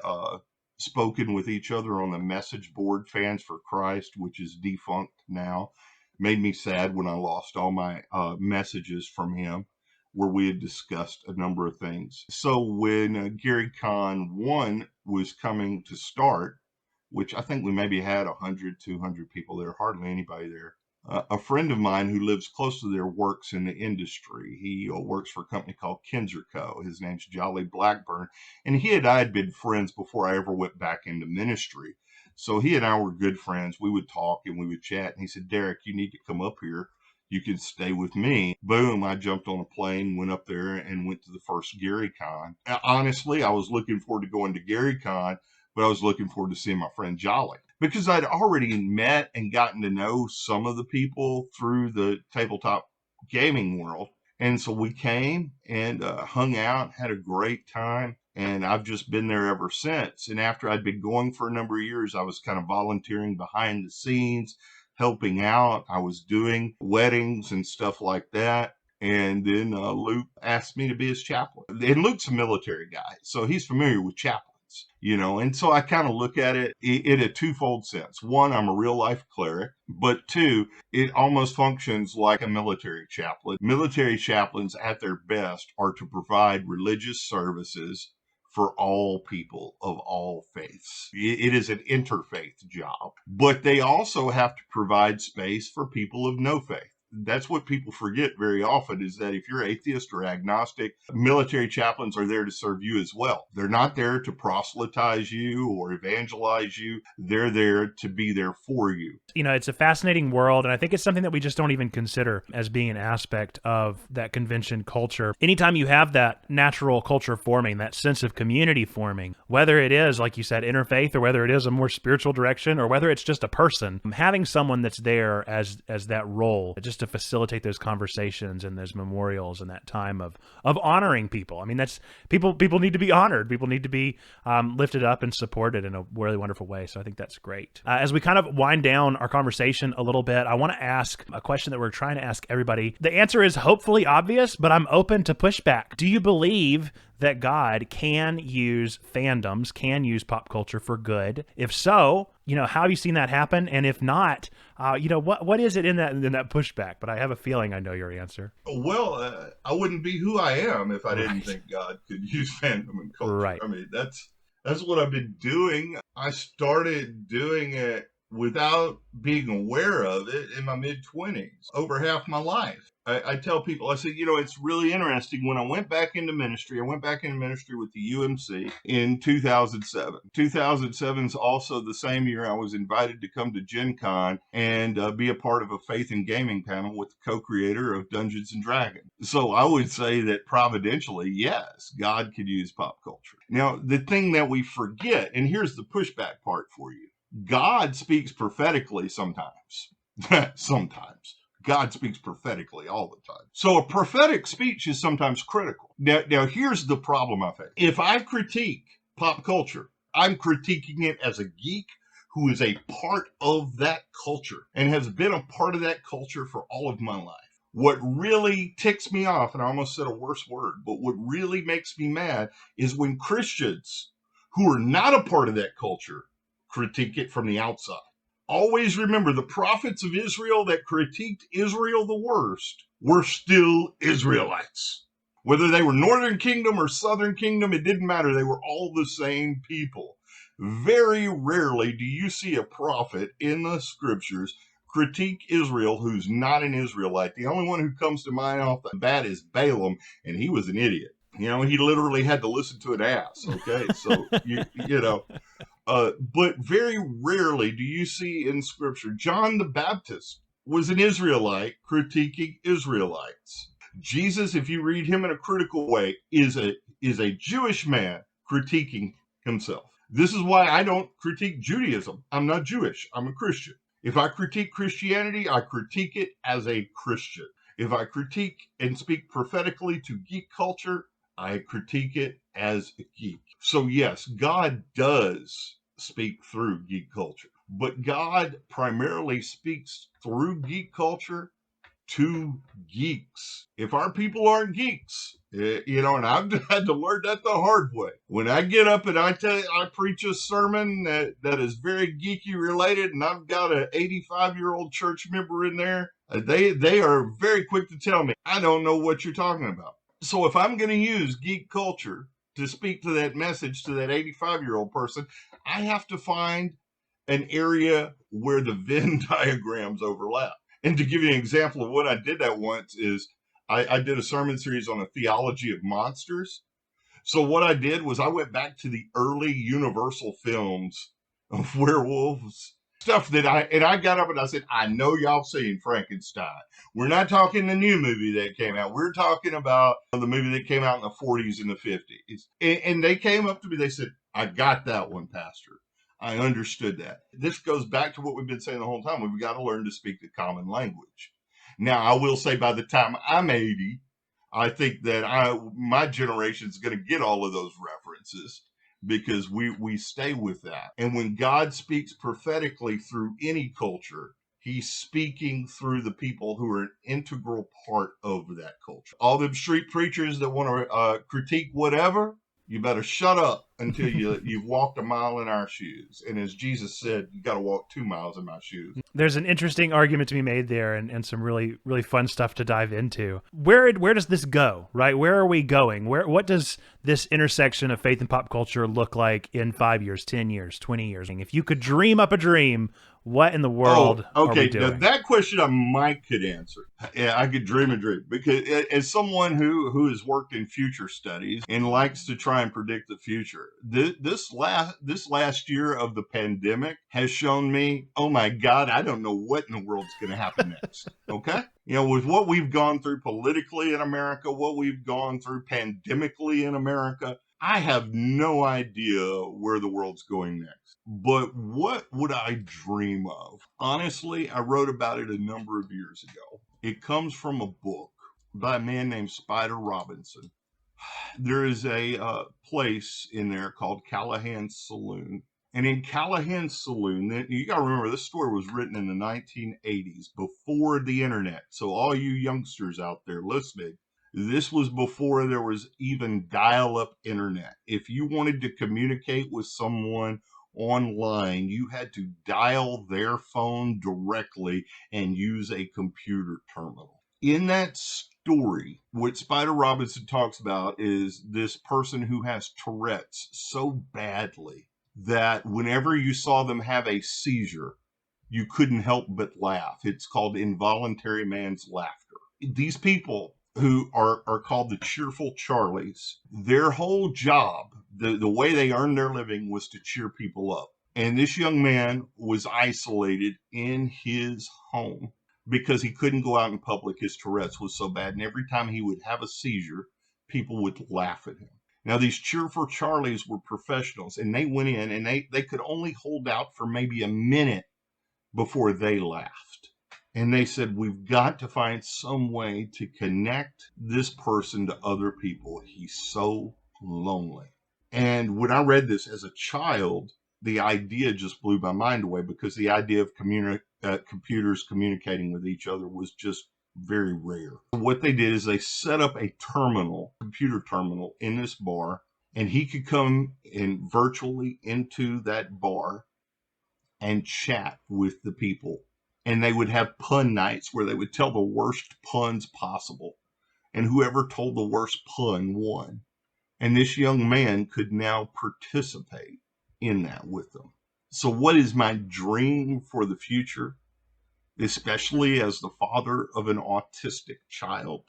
spoken with each other on the message board, Fans for Christ, which is defunct now. Made me sad when I lost all my messages from him, where we had discussed a number of things. So when GaryCon 1 was coming to start, which I think we maybe had 100, 200 people there, hardly anybody there. A friend of mine who lives close to there works in the industry. He works for a company called Kinzer Co. His name's Jolly Blackburn. And he and I had been friends before I ever went back into ministry. So he and I were good friends. We would talk and we would chat. And he said, Derek, you need to come up here. You can stay with me. Boom, I jumped on a plane, went up there and went to the first GaryCon. Honestly, I was looking forward to going to GaryCon, but I was looking forward to seeing my friend Jolly because I'd already met and gotten to know some of the people through the tabletop gaming world. And so we came and hung out, had a great time. And I've just been there ever since. And after I'd been going for a number of years, I was kind of volunteering behind the scenes, helping out. I was doing weddings and stuff like that. And then Luke asked me to be his chaplain. And Luke's a military guy, so he's familiar with chaplains, and so I kind of look at it in a twofold sense. One, I'm a real life cleric, but two, it almost functions like a military chaplain. Military chaplains at their best are to provide religious services for all people of all faiths. It is an interfaith job, but they also have to provide space for people of no faith. That's what people forget very often is that if you're atheist or agnostic, military chaplains are there to serve you as well. They're not there to proselytize you or evangelize you. They're there to be there for you. It's a fascinating world, and I think it's something that we just don't even consider as being an aspect of that convention culture. Anytime you have that natural culture forming, that sense of community forming, whether it is, like you said, interfaith, or whether it is a more spiritual direction, or whether it's just a person, having someone that's there as that role, just to facilitate those conversations and those memorials and that time of honoring people. I mean, that's people need to be honored. People need to be lifted up and supported in a really wonderful way. So I think that's great. As we kind of wind down our conversation a little bit, I want to ask a question that we're trying to ask everybody. The answer is hopefully obvious, but I'm open to pushback. Do you believe that God can use fandoms, can use pop culture for good? If so, how have you seen that happen? And if not, what is it in that pushback? But I have a feeling I know your answer. Well, I wouldn't be who I am if I didn't think God could use fandom and culture. Right. I mean, that's what I've been doing. I started doing it without being aware of it in my mid-20s, over half my life. I tell people, I said, it's really interesting. When I went back into ministry with the UMC in 2007. 2007 is also the same year I was invited to come to Gen Con and be a part of a faith and gaming panel with the co-creator of Dungeons and Dragons. So I would say that providentially, yes, God could use pop culture. Now, the thing that we forget, and here's the pushback part for you, God speaks prophetically sometimes. Sometimes. God speaks prophetically all the time. So a prophetic speech is sometimes critical. Now here's the problem I face. If I critique pop culture, I'm critiquing it as a geek who is a part of that culture and has been a part of that culture for all of my life. What really ticks me off, and I almost said a worse word, but what really makes me mad is when Christians who are not a part of that culture critique it from the outside. Always remember, the prophets of Israel that critiqued Israel the worst were still Israelites. Whether they were Northern Kingdom or Southern Kingdom, it didn't matter. They were all the same people. Very rarely do you see a prophet in the scriptures critique Israel who's not an Israelite. The only one who comes to mind off the bat is Balaam, and he was an idiot. He literally had to listen to an ass. Okay, so but very rarely do you see in scripture John the Baptist was an Israelite critiquing Israelites. Jesus, if you read him in a critical way, is a Jewish man critiquing himself. This is why I don't critique Judaism. I'm not Jewish. I'm a Christian. If I critique Christianity, I critique it as a Christian. If I critique and speak prophetically to geek culture, I critique it as a geek. So yes, God does speak through geek culture, but God primarily speaks through geek culture to geeks. If our people aren't geeks, and I've had to learn that the hard way. When I get up and I preach a sermon that is very geeky related, and I've got an 85-year-old church member in there, they are very quick to tell me, I don't know what you're talking about. So if I'm going to use geek culture to speak to that message to that 85-year-old person, I have to find an area where the Venn diagrams overlap. And to give you an example of what I did that once is I did a sermon series on a theology of monsters. So what I did was I went back to the early Universal films of werewolves, stuff that I got up and I said, I know y'all seen Frankenstein. We're not talking the new movie that came out. We're talking about the movie that came out in the 40s and the 50s. And they came up to me, they said, I got that one, Pastor. I understood that. This goes back to what we've been saying the whole time. We've got to learn to speak the common language. Now, I will say by the time I'm 80, I think that my generation is going to get all of those references because we stay with that. And when God speaks prophetically through any culture, he's speaking through the people who are an integral part of that culture. All them street preachers that want to critique whatever, you better shut up until you've walked a mile in our shoes. And as Jesus said, you got to walk 2 miles in my shoes. There's an interesting argument to be made there, and some really, really fun stuff to dive into. Where does this go, right? Where are we going? What does this intersection of faith and pop culture look like in 5 years, 10 years, 20 years? If you could dream up a dream, what in the world are we doing? Now that question Mike could answer. Yeah, I could dream a dream because as someone who has worked in future studies and likes to try and predict the future, this last year of the pandemic has shown me, oh my God, I don't know what in the world's going to happen next. Okay. With what we've gone through politically in America, what we've gone through pandemically in America, I have no idea where the world's going next. But what would I dream of? Honestly, I wrote about it a number of years ago. It comes from a book by a man named Spider Robinson. There is a place in there called Callahan's Saloon. And in Callahan's Saloon, you got to remember, this story was written in the 1980s, before the internet. So all you youngsters out there listening, this was before there was even dial-up internet. If you wanted to communicate with someone online, you had to dial their phone directly and use a computer terminal. In that story, what Spider Robinson talks about is this person who has Tourette's so badly that whenever you saw them have a seizure, you couldn't help but laugh. It's called involuntary man's laughter. These people who are called the cheerful Charlies, their whole job, the way they earned their living was to cheer people up. And this young man was isolated in his home because he couldn't go out in public. His Tourette's was so bad. And every time he would have a seizure, people would laugh at him. Now, these cheerful Charlies were professionals, and they went in and they could only hold out for maybe a minute before they laughed. And they said, we've got to find some way to connect this person to other people. He's so lonely. And when I read this as a child, the idea just blew my mind away because the idea of computers communicating with each other was just very rare. What they did is they set up a computer terminal in this bar, and he could come in virtually into that bar and chat with the people. And they would have pun nights where they would tell the worst puns possible. And whoever told the worst pun won. And this young man could now participate in that with them. So what is my dream for the future, especially as the father of an autistic child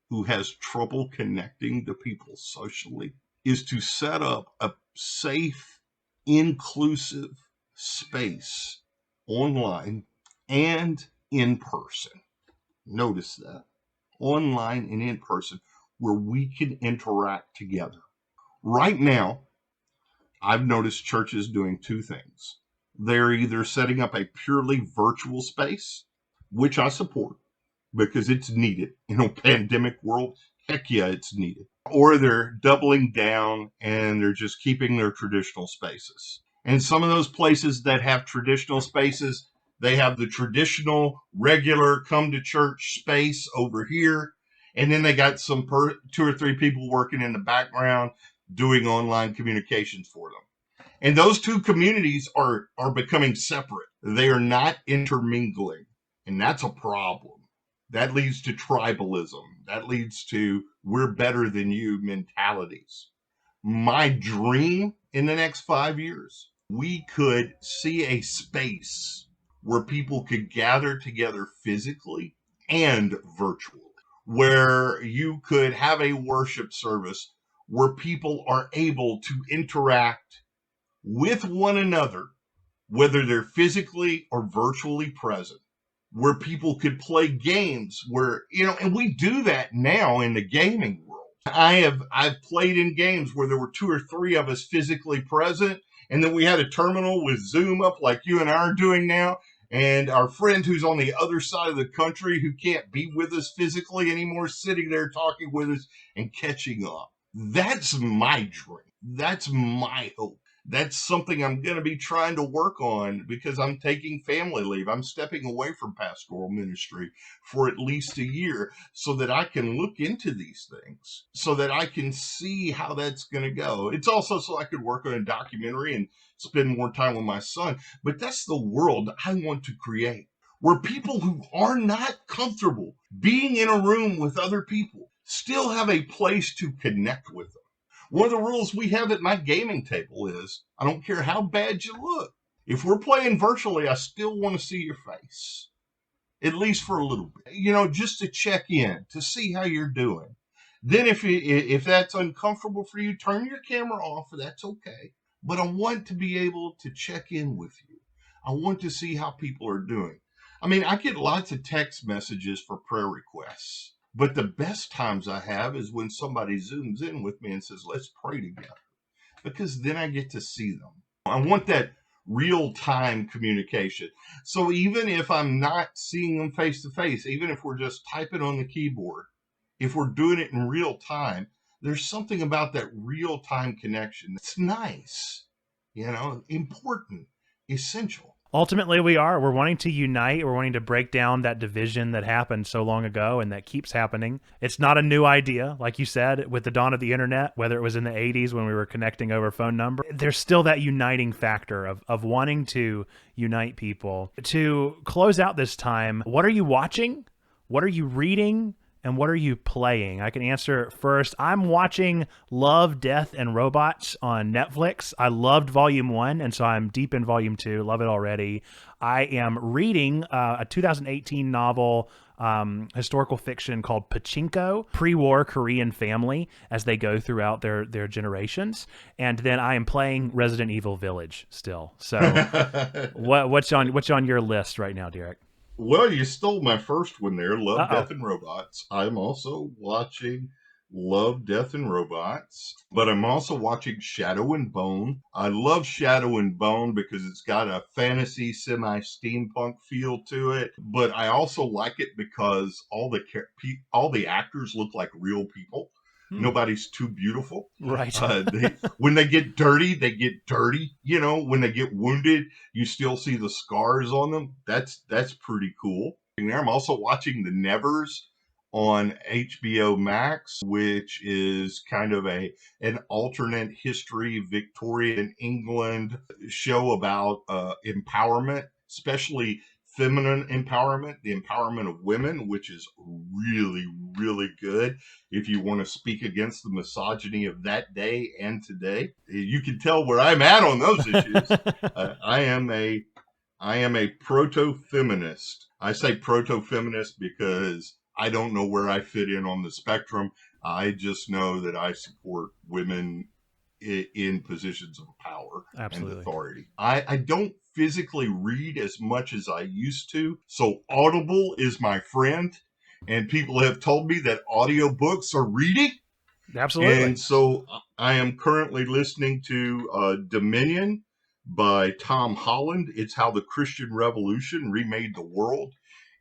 who has trouble connecting to people socially, is to set up a safe, inclusive space online and in person. Notice that. Online and in person, where we can interact together. Right now, I've noticed churches doing two things. They're either setting up a purely virtual space, which I support because it's needed. In a pandemic world, heck yeah, it's needed. Or they're doubling down and they're just keeping their traditional spaces. And some of those places that have traditional spaces, they have the traditional, regular come to church space over here. And then they got some 2 or 3 people working in the background doing online communications for them. And those two communities are becoming separate. They are not intermingling. And that's a problem. That leads to tribalism. That leads to we're better than you mentalities. My dream in the next 5 years, we could see a space where people could gather together physically and virtually, where you could have a worship service where people are able to interact with one another, whether they're physically or virtually present, where people could play games where, and we do that now in the gaming world. I've played in games where there were 2 or 3 of us physically present, and then we had a terminal with Zoom up like you and I are doing now, and our friend who's on the other side of the country who can't be with us physically anymore, sitting there talking with us and catching up. That's my dream. That's my hope. That's something I'm going to be trying to work on because I'm taking family leave. I'm stepping away from pastoral ministry for at least a year so that I can look into these things, so that I can see how that's going to go. It's also so I could work on a documentary and spend more time with my son. But that's the world I want to create, where people who are not comfortable being in a room with other people still have a place to connect with them. One of the rules we have at my gaming table is I don't care how bad you look. If we're playing virtually, I still want to see your face, at least for a little bit, just to check in, to see how you're doing. Then if that's uncomfortable for you, turn your camera off. That's okay. But I want to be able to check in with you. I want to see how people are doing. I mean, I get lots of text messages for prayer requests. But the best times I have is when somebody zooms in with me and says, let's pray together, because then I get to see them. I want that real time communication. So even if I'm not seeing them face to face, even if we're just typing on the keyboard, if we're doing it in real time, there's something about that real time connection that's nice, important, essential. Ultimately, we're wanting to unite. We're wanting to break down that division that happened so long ago and that keeps happening. It's not a new idea. Like you said, with the dawn of the internet, whether it was in the 80s when we were connecting over phone number, there's still that uniting factor of wanting to unite people. To close out this time, what are you watching? What are you reading? And what are you playing? I can answer first. I'm watching Love, Death, and Robots on Netflix. I loved Volume 1, and so I'm deep in Volume 2. Love it already. I am reading a 2018 novel, historical fiction called Pachinko, pre-war Korean family as they go throughout their generations. And then I am playing Resident Evil Village still. So what's on your list right now, Derek? Well, you stole my first one there, Love, Uh-oh. Death, and Robots. I'm also watching Love, Death, and Robots, but I'm also watching Shadow and Bone. I love Shadow and Bone because it's got a fantasy, semi-steampunk feel to it, but I also like it because all the actors look like real people. Nobody's too beautiful. Right. When they get dirty, they get dirty. When they get wounded, you still see the scars on them. That's pretty cool. I'm also watching The Nevers on HBO Max, which is kind of an alternate history Victorian England show about empowerment, especially feminine empowerment, the empowerment of women, which is really, really good. If you want to speak against the misogyny of that day and today, you can tell where I'm at on those issues. I am a proto-feminist. I say proto-feminist because I don't know where I fit in on the spectrum. I just know that I support women in positions of power. Absolutely. And authority. I don't physically read as much as I used to, so Audible is my friend, and people have told me that audiobooks are reading. Absolutely. And so I am currently listening to Dominion by Tom Holland. It's how the Christian Revolution remade the world.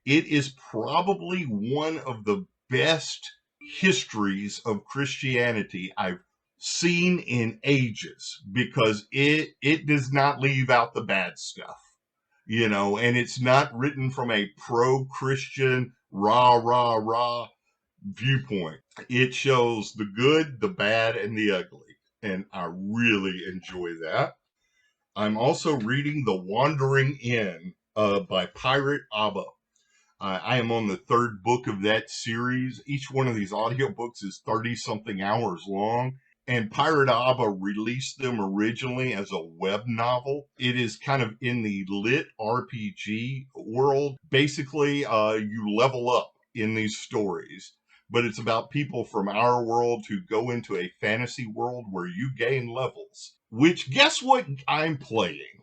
It is probably one of the best histories of Christianity I've seen in ages, because it does not leave out the bad stuff, and it's not written from a pro-Christian rah rah rah viewpoint. It shows the good, the bad, and the ugly, and I really enjoy that. I'm also reading The Wandering Inn by Pirate Abba. I am on the 3rd book of that series. Each one of these audiobooks is 30-something hours long, and Pirate Ava released them originally as a web novel. It is kind of in the lit RPG world. Basically, you level up in these stories, but it's about people from our world who go into a fantasy world where you gain levels. Which, guess what I'm playing?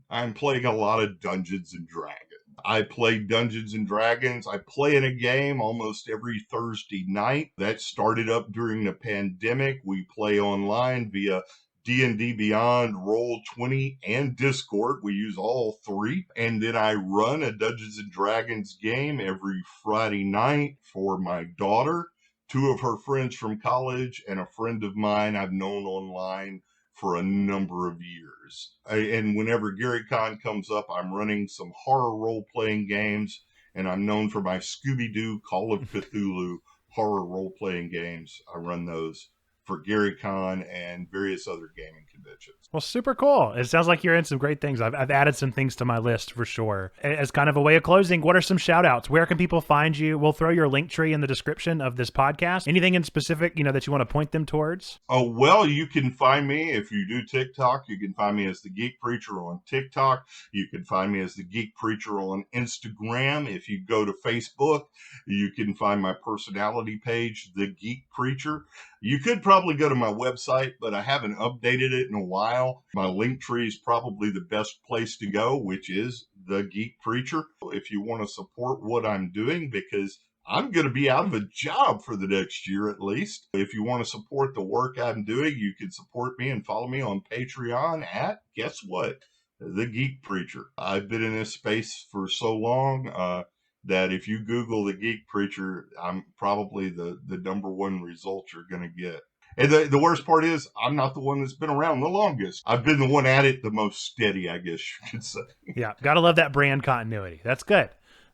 I'm playing a lot of Dungeons and Dragons. I play Dungeons and Dragons. I play in a game almost every Thursday night. That started up during the pandemic. We play online via D&D Beyond, Roll20, and Discord. We use all three. And then I run a Dungeons and Dragons game every Friday night for my daughter, two of her friends from college, and a friend of mine I've known online for a number of years. And whenever GaryCon comes up, I'm running some horror role-playing games, and I'm known for my Scooby-Doo Call of Cthulhu horror role-playing games. I run those for GaryCon and various other gaming conventions. Well, super cool. It sounds like you're in some great things. I've added some things to my list for sure. As kind of a way of closing, what are some shout outs? Where can people find you? We'll throw your link tree in the description of this podcast. Anything in specific, that you want to point them towards? Oh, well, you can find me if you do TikTok. You can find me as the Geek Preacher on TikTok. You can find me as the Geek Preacher on Instagram. If you go to Facebook, you can find my personality page, the Geek Preacher. You could probably go to my website, but I haven't updated it in a while. My link tree is probably the best place to go, which is the Geek Preacher. If you want to support what I'm doing, because I'm going to be out of a job for the next year at least. If you want to support the work I'm doing, you can support me and follow me on Patreon at, guess what? The Geek Preacher. I've been in this space for so long that if you Google the Geek Preacher, I'm probably the number one result you're going to get. And the worst part is, I'm not the one that's been around the longest. I've been the one at it the most steady, I guess you could say. Yeah, gotta love that brand continuity. That's good.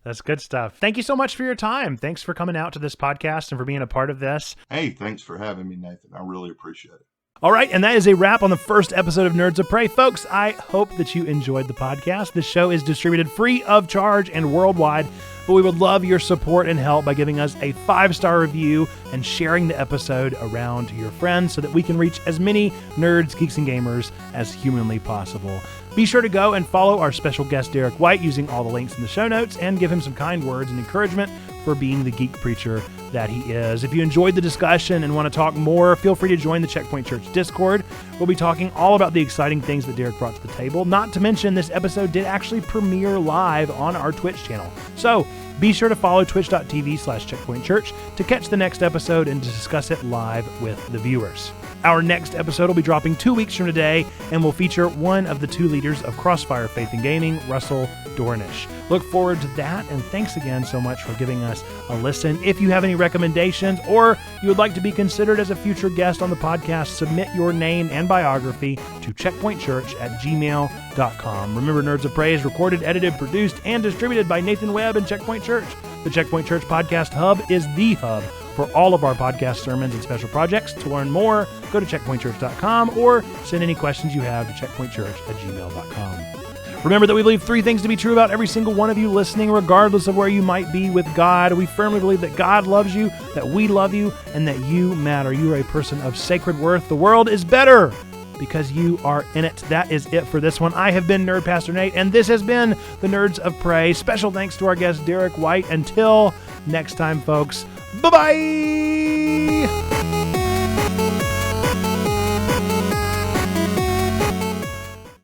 That's good stuff. Thank you so much for your time. Thanks for coming out to this podcast and for being a part of this. Hey, thanks for having me, Nathan. I really appreciate it. All right, and that is a wrap on the first episode of Nerds of Prey. Folks, I hope that you enjoyed the podcast. This show is distributed free of charge and worldwide, but we would love your support and help by giving us a 5-star review and sharing the episode around to your friends so that we can reach as many nerds, geeks, and gamers as humanly possible. Be sure to go and follow our special guest, Derek White, using all the links in the show notes, and give him some kind words and encouragement for being the geek preacher that he is. If you enjoyed the discussion and want to talk more, feel free to join the Checkpoint Church Discord. We'll be talking all about the exciting things that Derek brought to the table. Not to mention, this episode did actually premiere live on our Twitch channel. So be sure to follow twitch.tv/checkpointchurch to catch the next episode and to discuss it live with the viewers. Our next episode will be dropping 2 weeks from today and will feature one of the 2 leaders of Crossfire Faith and Gaming, Russell Dornish. Look forward to that, and thanks again so much for giving us a listen. If you have any recommendations or you would like to be considered as a future guest on the podcast, submit your name and biography to checkpointchurch@gmail.com. Remember, Nerds of Prey is recorded, edited, produced, and distributed by Nathan Webb and Checkpoint Church. The Checkpoint Church Podcast Hub is the hub for all of our podcast sermons and special projects. To learn more, go to checkpointchurch.com or send any questions you have to checkpointchurch@gmail.com. Remember that we believe 3 things to be true about every single one of you listening, regardless of where you might be with God. We firmly believe that God loves you, that we love you, and that you matter. You are a person of sacred worth. The world is better because you are in it. That is it for this one. I have been Nerd Pastor Nate, and this has been the Nerds of Prey. Special thanks to our guest, Derek White. Until next time, folks, bye-bye!